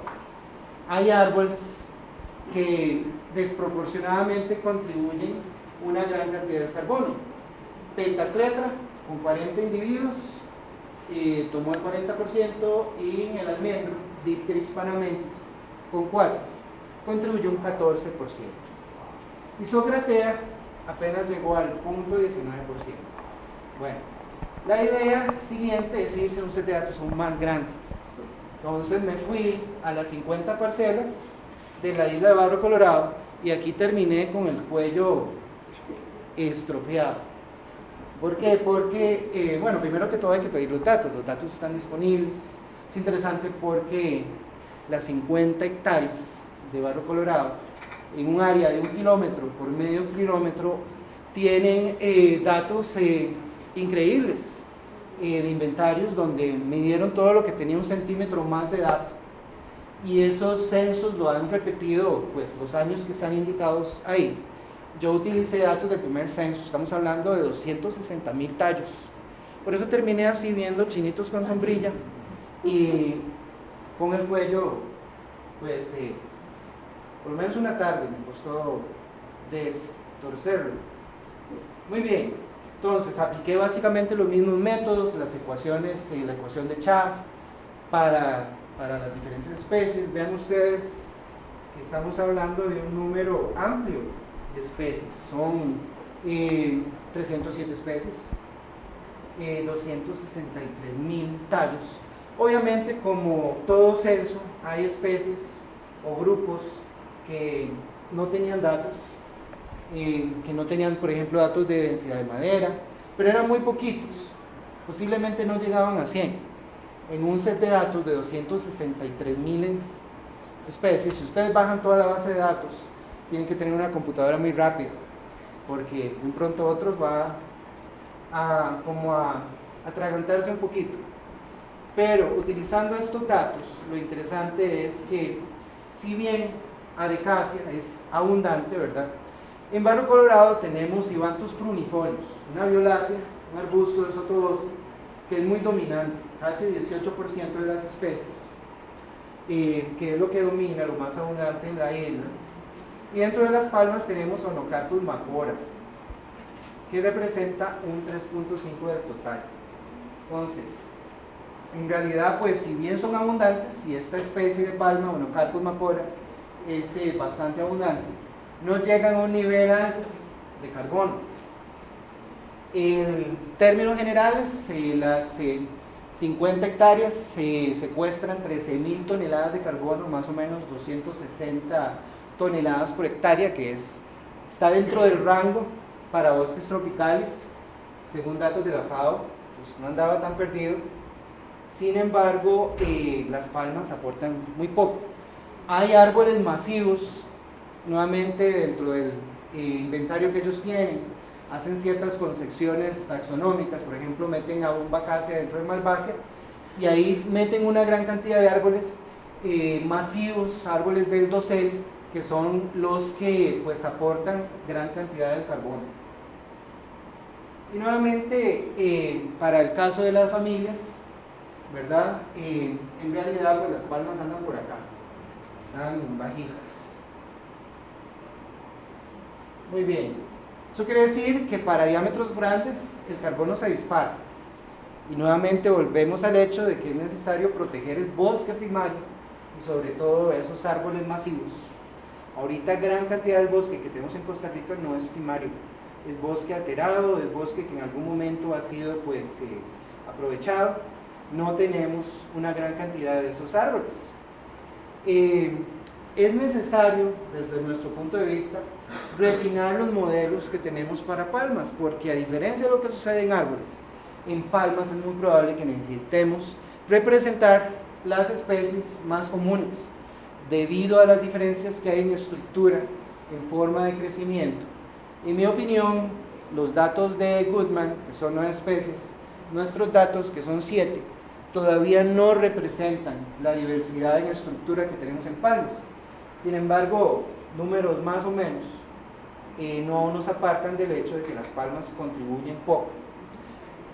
hay árboles que desproporcionadamente contribuyen una gran cantidad de carbono. Pentacletra, con 40 individuos, tomó el 40%, y en el almendro, Dipteryx panamensis, con 4, contribuyó un 14%. Y Socratea apenas llegó al 0.19%. Bueno, la idea siguiente es irse a un set de datos aún más grande. Entonces me fui a las 50 parcelas de la isla de Barro Colorado, y aquí terminé con el cuello estropeado. ¿Por qué? Porque, bueno, primero que todo hay que pedir los datos están disponibles. Es interesante porque las 50 hectáreas de Barro Colorado, en un área de 1 kilómetro por medio kilómetro, tienen datos increíbles de inventarios donde midieron todo lo que tenía 1 centímetro más de dato, y esos censos lo han repetido pues los años que están indicados ahí. Yo utilicé datos del primer censo, estamos hablando de 260,000 tallos, Por eso terminé así, viendo chinitos con sombrilla y con el cuello, pues por lo menos una tarde me costó destorcerlo. Muy bien, entonces apliqué básicamente los mismos métodos, las ecuaciones, la ecuación de Schaaf para las diferentes especies. Vean ustedes que estamos hablando de un número amplio de especies, son 307 especies, 263.000 tallos. Obviamente, como todo censo, hay especies o grupos que no tenían datos, que no tenían, por ejemplo, datos de densidad de madera, pero eran muy poquitos, posiblemente no llegaban a 100. En un set de datos de 263.000 especies, si ustedes bajan toda la base de datos, tienen que tener una computadora muy rápida, porque de un pronto a otros va a atragantarse un poquito. Pero utilizando estos datos, lo interesante es que, si bien Arecacia es abundante, ¿verdad? En Barrio Colorado tenemos Ibanthus prunifolius, una violácea, un arbusto de sotobosque que es muy dominante, casi 18% de las especies, que es lo que domina, lo más abundante en la isla. Y dentro de las palmas tenemos Onocapus macora, que representa un 3.5 del total. Entonces, en realidad, pues si bien son abundantes, y esta especie de palma, Onocapus macora, es bastante abundante, no llegan a un nivel alto de carbono. En términos generales, las 50 hectáreas se secuestran 13.000 toneladas de carbono, más o menos 260 toneladas por hectárea, que está dentro del rango para bosques tropicales, según datos de la FAO, pues no andaba tan perdido. Sin embargo, las palmas aportan muy poco. Hay árboles masivos, nuevamente dentro del inventario que ellos tienen, hacen ciertas concepciones taxonómicas, por ejemplo, meten a Bombacasia dentro de Malvasia, y ahí meten una gran cantidad de árboles masivos, árboles del dosel, que son los que pues aportan gran cantidad de carbono. Y nuevamente, para el caso de las familias, ¿verdad? En realidad, pues las palmas andan por acá, están bajijas. Muy bien, eso quiere decir que para diámetros grandes el carbono se dispara. Y nuevamente volvemos al hecho de que es necesario proteger el bosque primario y sobre todo esos árboles masivos. Ahorita gran cantidad del bosque que tenemos en Costa Rica no es primario, es bosque alterado, es bosque que en algún momento ha sido pues aprovechado. No tenemos una gran cantidad de esos árboles. Es necesario, desde nuestro punto de vista, refinar los modelos que tenemos para palmas, porque a diferencia de lo que sucede en árboles, en palmas es muy probable que necesitemos representar las especies más comunes, debido a las diferencias que hay en estructura, en forma de crecimiento. En mi opinión, los datos de Goodman, que son 9 especies, nuestros datos, que son 7, todavía no representan la diversidad en estructura que tenemos en palmas. Sin embargo, números más o menos no nos apartan del hecho de que las palmas contribuyen poco.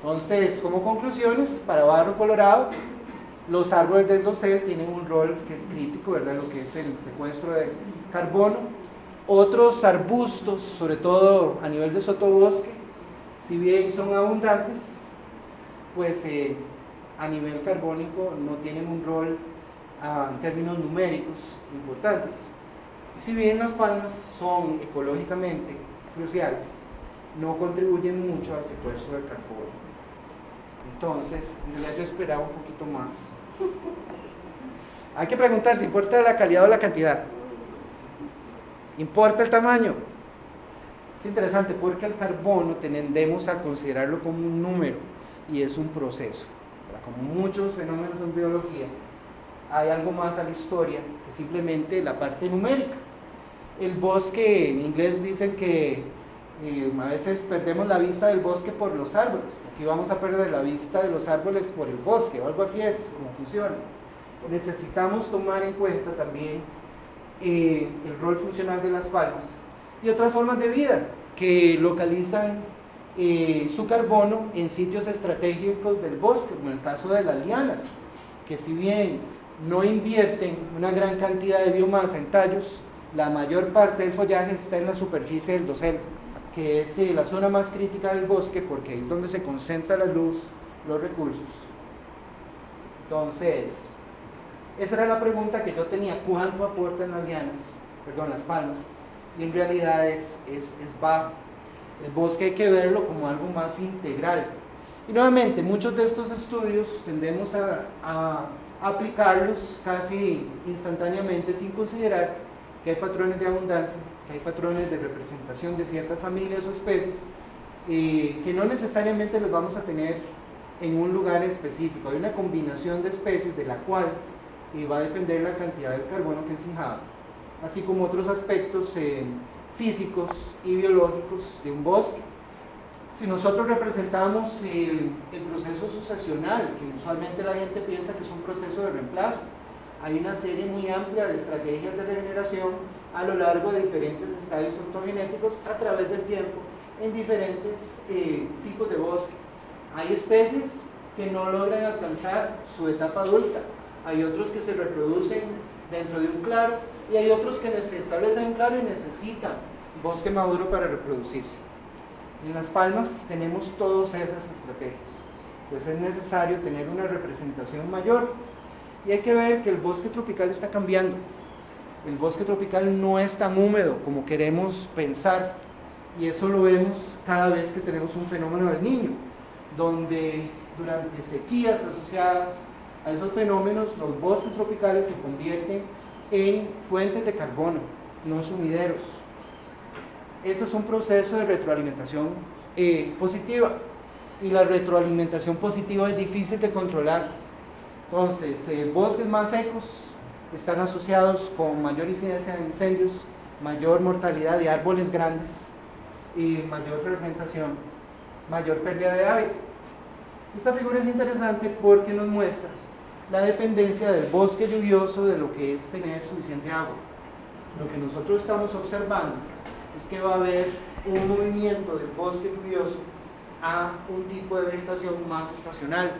Entonces, como conclusiones, para Barrio Colorado, los árboles del dosel tienen un rol que es crítico, ¿verdad? Lo que es el secuestro de carbono. Otros arbustos, sobre todo a nivel de sotobosque, si bien son abundantes, pues a nivel carbónico no tienen un rol en términos numéricos importantes. Si bien las palmas son ecológicamente cruciales, no contribuyen mucho al secuestro del carbono. Entonces, en realidad yo esperaba un poquito más. Hay que preguntarse, ¿importa la calidad o la cantidad? ¿Importa el tamaño? Es interesante porque el carbono tendemos a considerarlo como un número y es un proceso. Como muchos fenómenos en biología, hay algo más a la historia que simplemente la parte numérica. El bosque, en inglés dicen que a veces perdemos la vista del bosque por los árboles. Aquí vamos a perder la vista de los árboles por el bosque, o algo así es como funciona. Necesitamos tomar en cuenta también el rol funcional de las palmas y otras formas de vida que localizan su carbono en sitios estratégicos del bosque, como en el caso de las lianas, que si bien no invierten una gran cantidad de biomasa en tallos, la mayor parte del follaje está en la superficie del dosel, que es la zona más crítica del bosque porque es donde se concentra la luz, los recursos. Entonces, esa era la pregunta que yo tenía: ¿cuánto aportan las palmas? Y en realidad es bajo. El bosque hay que verlo como algo más integral. Y nuevamente, muchos de estos estudios tendemos a aplicarlos casi instantáneamente sin considerar que hay patrones de abundancia, que hay patrones de representación de ciertas familias o especies, que no necesariamente los vamos a tener en un lugar específico. Hay una combinación de especies de la cual va a depender la cantidad de carbono que es fijado, así como otros aspectos físicos y biológicos de un bosque. Si nosotros representamos el proceso sucesional, que usualmente la gente piensa que es un proceso de reemplazo, hay una serie muy amplia de estrategias de regeneración a lo largo de diferentes estadios ontogenéticos a través del tiempo en diferentes tipos de bosque. Hay especies que no logran alcanzar su etapa adulta, hay otros que se reproducen dentro de un claro y hay otros que se establecen en claro y necesitan bosque maduro para reproducirse. En Las Palmas tenemos todas esas estrategias, pues es necesario tener una representación mayor. Y hay que ver que el bosque tropical está cambiando. El bosque tropical no es tan húmedo como queremos pensar, y eso lo vemos cada vez que tenemos un fenómeno del Niño, donde durante sequías asociadas a esos fenómenos los bosques tropicales se convierten en fuentes de carbono, no sumideros. Esto es un proceso de retroalimentación positiva, y la retroalimentación positiva es difícil de controlar. Entonces, bosques más secos están asociados con mayor incidencia de incendios, mayor mortalidad de árboles grandes y mayor fragmentación, mayor pérdida de hábitat. Esta figura es interesante porque nos muestra la dependencia del bosque lluvioso de lo que es tener suficiente agua. Lo que nosotros estamos observando es que va a haber un movimiento del bosque lluvioso a un tipo de vegetación más estacional,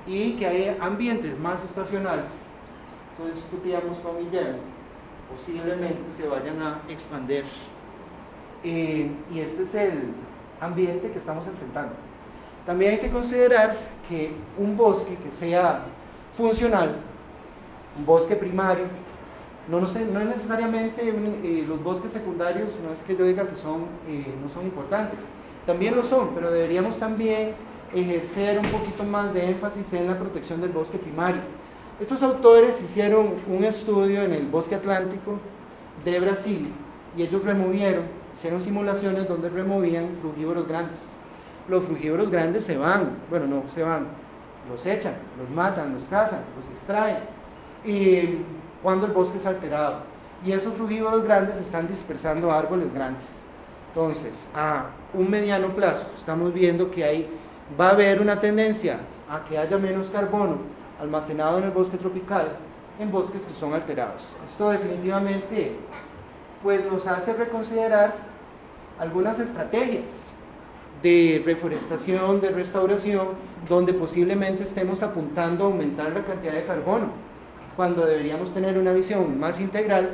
y que hay ambientes más estacionales, entonces discutíamos con Guillermo, posiblemente se vayan a expandir, y este es el ambiente que estamos enfrentando. También hay que considerar que un bosque que sea funcional, un bosque primario, no es necesariamente los bosques secundarios, no es que yo diga que no son importantes, también lo son, pero deberíamos también ejercer un poquito más de énfasis en la protección del bosque primario. Estos autores hicieron un estudio en el bosque atlántico de Brasil y ellos hicieron simulaciones donde removían frugívoros grandes. Los frugívoros grandes los echan, los matan, los cazan, los extraen cuando el bosque es alterado, y esos frugívoros grandes están dispersando árboles grandes. Entonces, a un mediano plazo estamos viendo que va a haber una tendencia a que haya menos carbono almacenado en el bosque tropical en bosques que son alterados. Esto definitivamente pues, nos hace reconsiderar algunas estrategias de reforestación, de restauración, donde posiblemente estemos apuntando a aumentar la cantidad de carbono, cuando deberíamos tener una visión más integral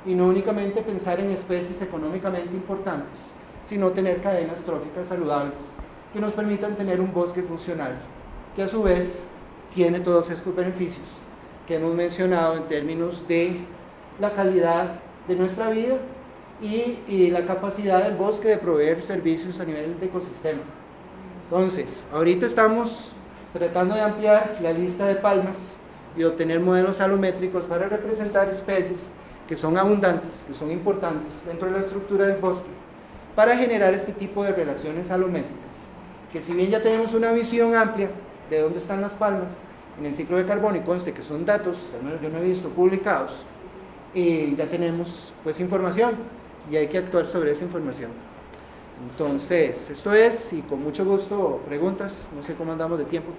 y no únicamente pensar en especies económicamente importantes, sino tener cadenas tróficas saludables que nos permitan tener un bosque funcional, que a su vez tiene todos estos beneficios que hemos mencionado en términos de la calidad de nuestra vida y la capacidad del bosque de proveer servicios a nivel de ecosistema. Entonces, ahorita estamos tratando de ampliar la lista de palmas y obtener modelos alométricos para representar especies que son abundantes, que son importantes dentro de la estructura del bosque, para generar este tipo de relaciones alométricas, que si bien ya tenemos una visión amplia de dónde están las palmas en el ciclo de carbono, y conste que son datos, al menos yo no he visto publicados, ya tenemos pues información y hay que actuar sobre esa información. Entonces, esto es, y con mucho gusto preguntas, no sé cómo andamos de tiempo.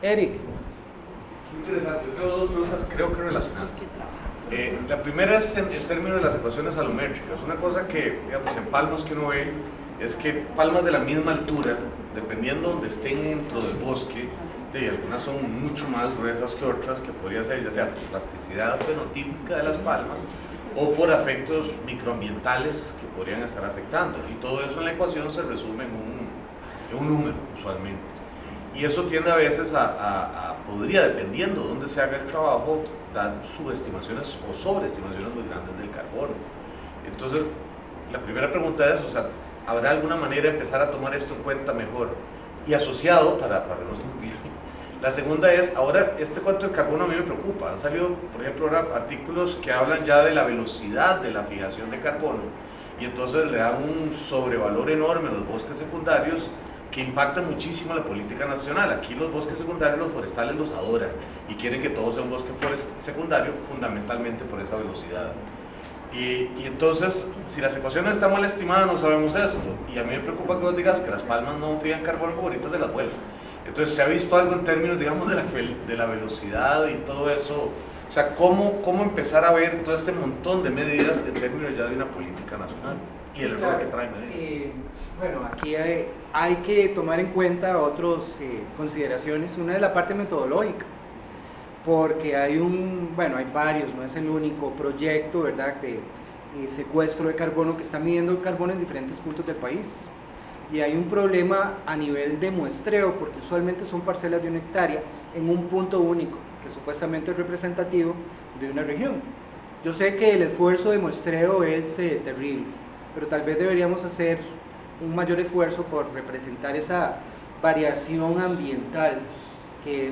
Eric. Muy interesante, yo tengo dos preguntas creo que relacionadas. La primera es en términos de las ecuaciones alométricas. Una cosa que, digamos, en palmas que uno ve es que palmas de la misma altura, dependiendo de donde estén dentro del bosque, algunas son mucho más gruesas que otras, que podría ser ya sea por plasticidad fenotípica de las palmas o por efectos microambientales que podrían estar afectando. Y todo eso en la ecuación se resume en un número, usualmente. Y eso tiende a veces podría, dependiendo de dónde se haga el trabajo, dar subestimaciones o sobreestimaciones muy grandes del carbono. Entonces, la primera pregunta es, o sea, ¿habrá alguna manera de empezar a tomar esto en cuenta mejor? Y asociado, para no ser muy bien. La segunda es, ahora, este cuento del carbono a mí me preocupa. Han salido, por ejemplo, ahora artículos que hablan ya de la velocidad de la fijación de carbono, y entonces le dan un sobrevalor enorme a los bosques secundarios, que impacta muchísimo la política nacional. Aquí los bosques secundarios, los forestales los adoran y quieren que todo sea un bosque secundario, fundamentalmente por esa velocidad. Y entonces, si las ecuaciones están mal estimadas, no sabemos esto. Y a mí me preocupa que vos digas que las palmas no fijan carbono porque ahorita se las vuelan. Entonces, ¿se ha visto algo en términos, digamos, de la velocidad y todo eso? O sea, ¿cómo empezar a ver todo este montón de medidas en términos ya de una política nacional? Y el error que trae medidas. Bueno, aquí hay que tomar en cuenta otras consideraciones. Una es la parte metodológica, porque hay varios, no es el único proyecto, ¿verdad?, de secuestro de carbono que está midiendo el carbono en diferentes puntos del país. Y hay un problema a nivel de muestreo, porque usualmente son parcelas de 1 hectárea en un punto único, que supuestamente es representativo de una región. Yo sé que el esfuerzo de muestreo es terrible, pero tal vez deberíamos hacer un mayor esfuerzo por representar esa variación ambiental que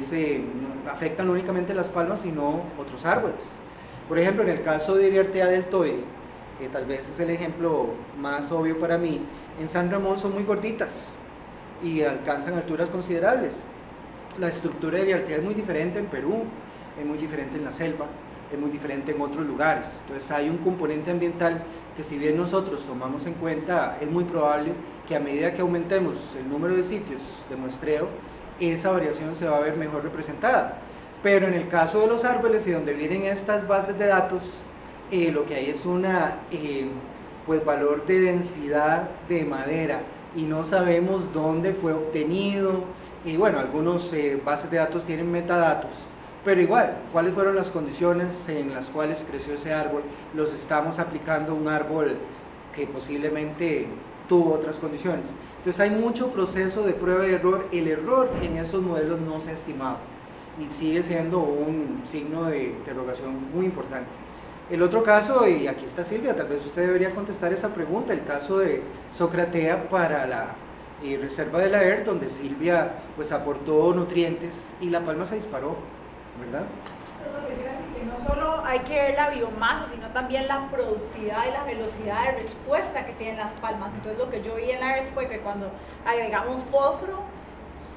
afecta no únicamente las palmas, sino otros árboles. Por ejemplo, en el caso de Iriartea deltoide, que tal vez es el ejemplo más obvio para mí, en San Ramón son muy gorditas y alcanzan alturas considerables. La estructura de Iriartea es muy diferente en Perú, es muy diferente en la selva, es muy diferente en otros lugares. Entonces hay un componente ambiental que, si bien nosotros tomamos en cuenta, es muy probable que a medida que aumentemos el número de sitios de muestreo, esa variación se va a ver mejor representada. Pero en el caso de los árboles y donde vienen estas bases de datos, lo que hay es valor de densidad de madera, y no sabemos dónde fue obtenido. Y bueno, algunos bases de datos tienen metadatos, pero igual, ¿cuáles fueron las condiciones en las cuales creció ese árbol? Los estamos aplicando a un árbol que posiblemente tuvo otras condiciones. Entonces hay mucho proceso de prueba y error. El error en estos modelos no se ha estimado y sigue siendo un signo de interrogación muy importante. El otro caso, y aquí está Silvia, tal vez usted debería contestar esa pregunta, el caso de Socratea para la reserva de la ERT, donde Silvia pues aportó nutrientes y la palma se disparó, ¿verdad? Que no solo hay que ver la biomasa, sino también la productividad y la velocidad de respuesta que tienen las palmas. Entonces lo que yo vi en la ERT fue que cuando agregamos fósforo,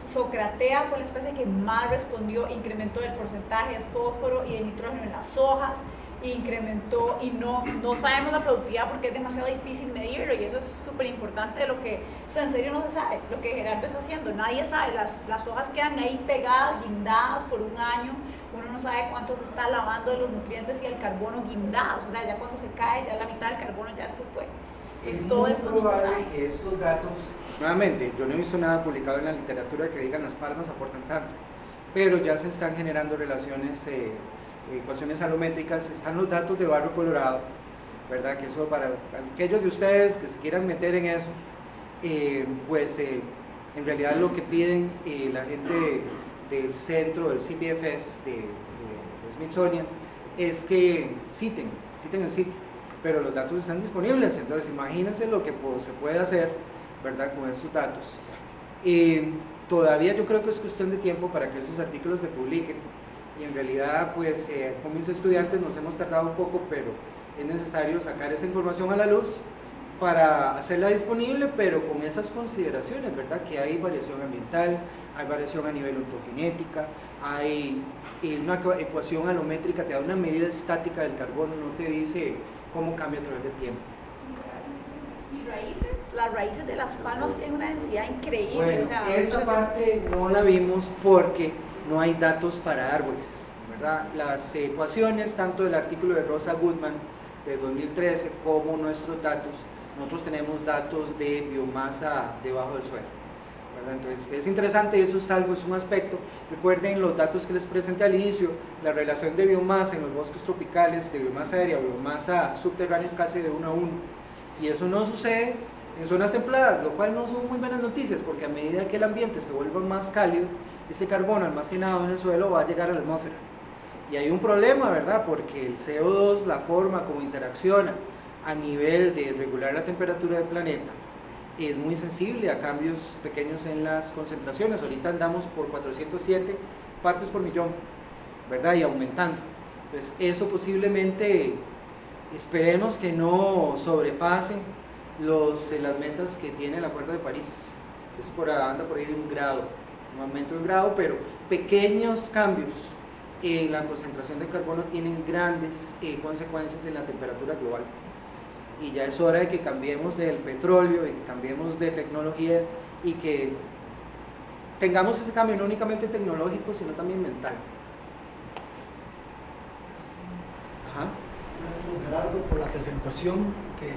Socratea fue la especie que más respondió, incrementó el porcentaje de fósforo y de nitrógeno en las hojas, incrementó, y no sabemos la productividad porque es demasiado difícil medirlo, y eso es súper importante de lo que, o sea, en serio no se sabe lo que Gerardo está haciendo, nadie sabe, las hojas quedan ahí pegadas, guindadas por un año, uno no sabe cuánto se está lavando de los nutrientes y el carbono guindados, o sea, ya cuando se cae, ya la mitad del carbono ya se fue. Es todo muy eso no se probable sabe. que estos datos, nuevamente, yo no he visto nada publicado en la literatura que digan las palmas aportan tanto, pero ya se están generando relaciones, ecuaciones alométricas. Están los datos de Barrio Colorado, ¿verdad? Que eso, para aquellos de ustedes que se quieran meter en eso, en realidad lo que piden la gente del centro, del CTFS, de Smithsonian, es que citen el sitio, pero los datos están disponibles. Entonces imagínense lo que se puede hacer, ¿verdad?, con esos datos. Todavía yo creo que es cuestión de tiempo para que esos artículos se publiquen, y en realidad pues con mis estudiantes nos hemos tardado un poco, pero es necesario sacar esa información a la luz para hacerla disponible, pero con esas consideraciones, ¿verdad?, que hay variación ambiental, hay variación a nivel ontogenética, hay una ecuación alométrica, te da una medida estática del carbono, no te dice cómo cambia a través del tiempo. Y raíces, las raíces de las palmas tienen una densidad increíble. Bueno, o sea, esa parte no la vimos porque no hay datos para árboles, ¿verdad? Las ecuaciones, tanto del artículo de Rosa Goodman de 2013 como nuestros datos, nosotros tenemos datos de biomasa debajo del suelo, ¿verdad? Entonces es interesante, eso es algo, es un aspecto. Recuerden los datos que les presenté al inicio, la relación de biomasa en los bosques tropicales, de biomasa aérea o biomasa subterránea es casi de 1 a 1, y eso no sucede en zonas templadas, lo cual no son muy buenas noticias, porque a medida que el ambiente se vuelva más cálido, ese carbono almacenado en el suelo va a llegar a la atmósfera. Y hay un problema, ¿verdad? Porque el CO2, la forma como interacciona a nivel de regular la temperatura del planeta, es muy sensible a cambios pequeños en las concentraciones. Ahorita andamos por 407 partes por millón, ¿verdad? Y aumentando. Pues eso posiblemente, esperemos que no sobrepase las metas que tiene el Acuerdo de París, que es anda por ahí de 1 grado, un aumento de 1 grado, pero pequeños cambios en la concentración de carbono tienen grandes consecuencias en la temperatura global. Y ya es hora de que cambiemos el petróleo, y que cambiemos de tecnología y que tengamos ese cambio no únicamente tecnológico, sino también mental. Ajá. Gracias, don Gerardo, por la presentación que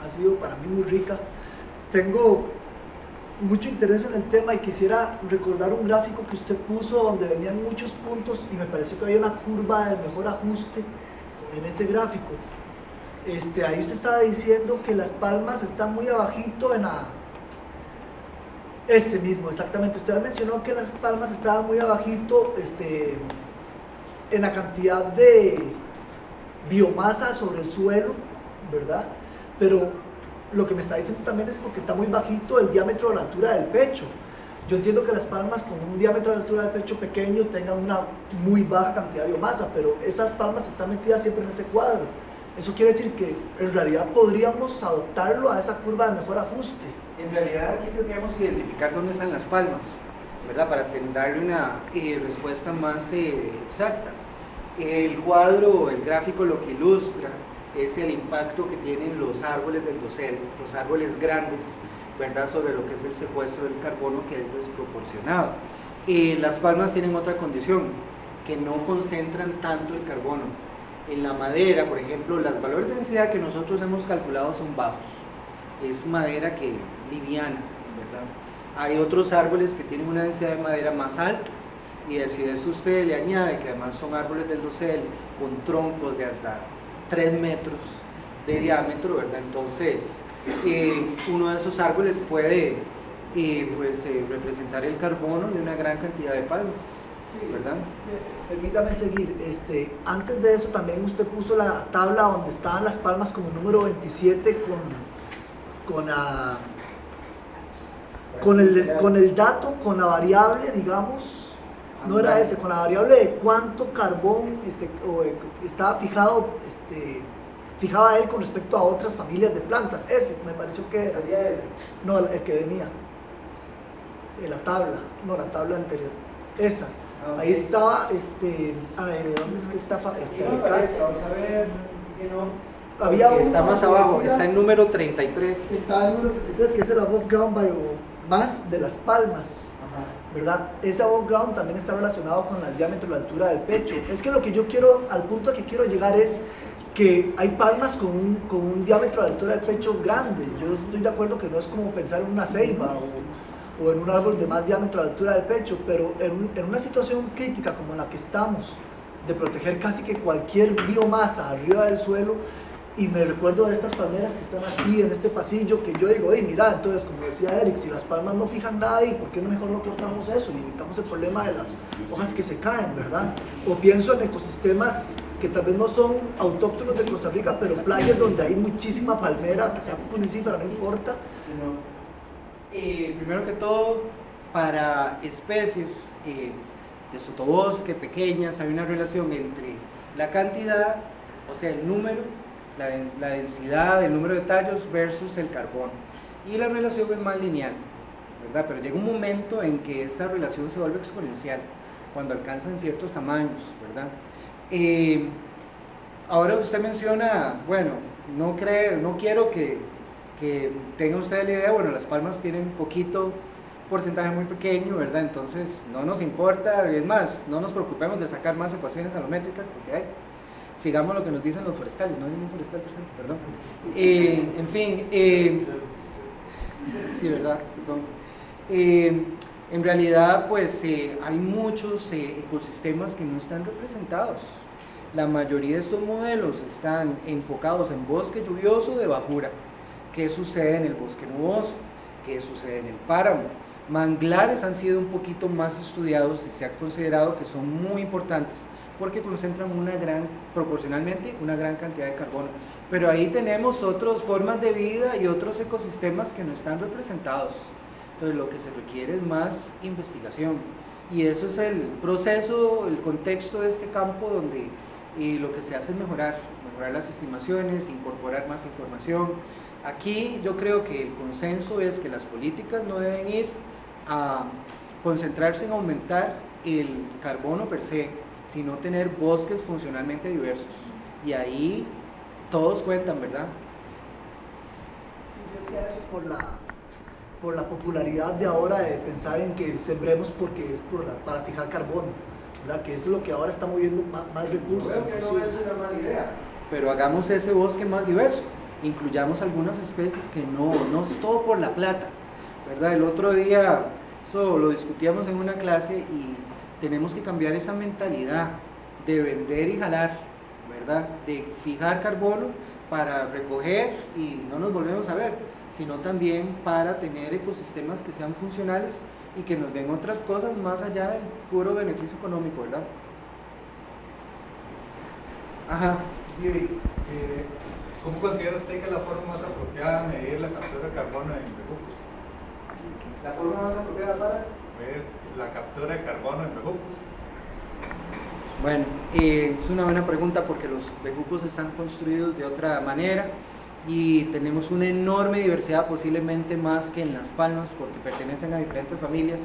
ha sido para mí muy rica. Tengo mucho interés en el tema y quisiera recordar un gráfico que usted puso donde venían muchos puntos y me pareció que había una curva del mejor ajuste en ese gráfico. Ahí usted estaba diciendo que Las Palmas están muy abajito en la... Ese mismo, exactamente. Usted mencionó que Las Palmas estaba muy abajito en la cantidad de biomasa sobre el suelo, ¿verdad? Pero lo que me está diciendo también es porque está muy bajito el diámetro de la altura del pecho. Yo entiendo que Las Palmas con un diámetro de la altura del pecho pequeño tengan una muy baja cantidad de biomasa, pero esas palmas están metidas siempre en ese cuadro. Eso quiere decir que en realidad podríamos adoptarlo a esa curva de mejor ajuste. En realidad aquí tendríamos que identificar dónde están las palmas, ¿verdad? Para darle una respuesta más exacta. El cuadro, el gráfico lo que ilustra es el impacto que tienen los árboles del dosel, los árboles grandes, ¿verdad? Sobre lo que es el secuestro del carbono, que es desproporcionado. Las palmas tienen otra condición, que no concentran tanto el carbono. En la madera, por ejemplo, los valores de densidad que nosotros hemos calculado son bajos. Es madera que liviana, ¿verdad? Hay otros árboles que tienen una densidad de madera más alta, y si a eso usted le añade que además son árboles del dosel con troncos de hasta 3 metros de diámetro, ¿verdad? Entonces, uno de esos árboles puede representar el carbono de una gran cantidad de palmas, ¿verdad? Permítame seguir. Antes de eso también usted puso la tabla donde estaban Las Palmas como número 27 con el dato, con la variable, digamos, no era ese, con la variable de cuánto carbón estaba fijaba él con respecto a otras familias de plantas. Ese me pareció que era. ¿Sería ese? No, el que venía. La tabla anterior. Esa. Okay. Ahí estaba, ¿dónde es que está? Vamos a ver, si no. Había uno está más abajo, decía, está en número 33. Está en número 33, que es el above ground biomass de Las Palmas. Ajá. ¿Verdad? Ese above ground también está relacionado con el diámetro y la altura del pecho. Es que lo que yo quiero, al punto al que quiero llegar es que hay palmas con un diámetro de altura del pecho grande. Yo estoy de acuerdo que no es como pensar en una ceiba o en un árbol de más diámetro a la altura del pecho, pero en una situación crítica como la que estamos, de proteger casi que cualquier biomasa arriba del suelo, y me recuerdo de estas palmeras que están aquí en este pasillo, que yo digo, hey, mira, entonces, como decía Eric, si las palmas no fijan nada ahí, ¿por qué no mejor no cortamos eso y evitamos el problema de las hojas que se caen, verdad? O pienso en ecosistemas que tal vez no son autóctonos de Costa Rica, pero playas donde hay muchísima palmera, que sea punífera, no importa. Primero que todo, para especies de sotobosque pequeñas hay una relación entre la cantidad, o sea, el número, la densidad, el número de tallos versus el carbono, y la relación es más lineal, ¿verdad? Pero llega un momento en que esa relación se vuelve exponencial cuando alcanzan ciertos tamaños, ¿verdad? Ahora usted menciona, bueno, no quiero que tenga usted la idea, bueno, Las Palmas tienen poquito porcentaje muy pequeño, ¿verdad? Entonces no nos importa, es más, no nos preocupemos de sacar más ecuaciones alométricas porque hay. Sigamos lo que nos dicen los forestales, no hay ningún forestal presente, perdón. En fin, sí, ¿verdad? Perdón. En realidad, pues hay muchos ecosistemas que no están representados. La mayoría de estos modelos están enfocados en bosque lluvioso de bajura. ¿Qué sucede en el bosque nuboso? ¿Qué sucede en el páramo? Manglares han sido un poquito más estudiados y se ha considerado que son muy importantes porque concentran proporcionalmente una gran cantidad de carbono. Pero ahí tenemos otras formas de vida y otros ecosistemas que no están representados. Entonces lo que se requiere es más investigación. Y eso es el proceso, el contexto de este campo donde lo que se hace es mejorar las estimaciones, incorporar más información. Aquí yo creo que el consenso es que las políticas no deben ir a concentrarse en aumentar el carbono per se, sino tener bosques funcionalmente diversos. Y ahí todos cuentan, ¿verdad? Yo decía eso por la popularidad de ahora de pensar en que sembremos porque es para fijar carbono, ¿verdad? Que eso es lo que ahora está moviendo más recursos. Creo que no es una mala idea, pero hagamos ese bosque más diverso, incluyamos algunas especies que no es todo por la plata, ¿verdad? El otro día eso lo discutíamos en una clase y tenemos que cambiar esa mentalidad de vender y jalar, ¿verdad? De fijar carbono para recoger y no nos volvemos a ver, sino también para tener ecosistemas que sean funcionales y que nos den otras cosas más allá del puro beneficio económico, ¿verdad? Ajá. ¿Cómo considera usted que es la forma más apropiada de medir la captura de carbono en bejucos? ¿La forma más apropiada para? Ver la captura de carbono en bejucos. Bueno, es una buena pregunta porque los bejucos están construidos de otra manera y tenemos una enorme diversidad, posiblemente más que en Las Palmas, porque pertenecen a diferentes familias.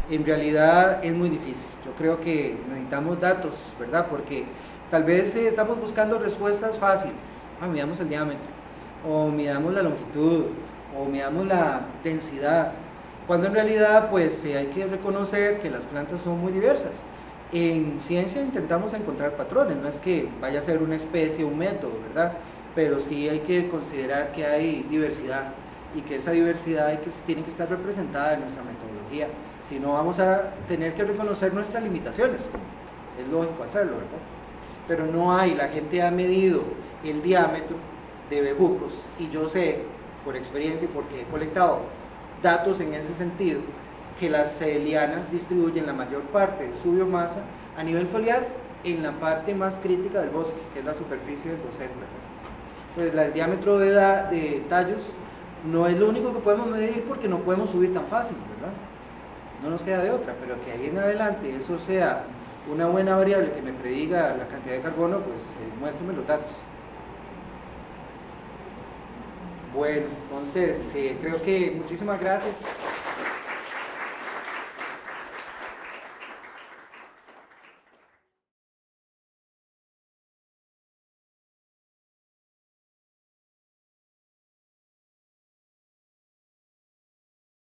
En realidad es muy difícil. Yo creo que necesitamos datos, ¿verdad? Porque tal vez estamos buscando respuestas fáciles. Midamos el diámetro, o midamos la longitud, o midamos la densidad, cuando en realidad pues hay que reconocer que las plantas son muy diversas. En ciencia intentamos encontrar patrones, no es que vaya a ser una especie, un método, ¿verdad? Pero sí hay que considerar que hay diversidad y que esa diversidad tiene que estar representada en nuestra metodología. Si no, vamos a tener que reconocer nuestras limitaciones, como es lógico hacerlo, ¿verdad? Pero no hay, la gente ha medido el diámetro de bejucos y yo sé por experiencia y porque he colectado datos en ese sentido que las lianas distribuyen la mayor parte de su biomasa a nivel foliar en la parte más crítica del bosque, que es la superficie del dosel, ¿verdad? Pues el diámetro de tallos no es lo único que podemos medir porque no podemos subir tan fácil, ¿verdad? No nos queda de otra, pero que ahí en adelante eso sea una buena variable que me prediga la cantidad de carbono, pues muéstrame los datos. Bueno, entonces creo que muchísimas gracias.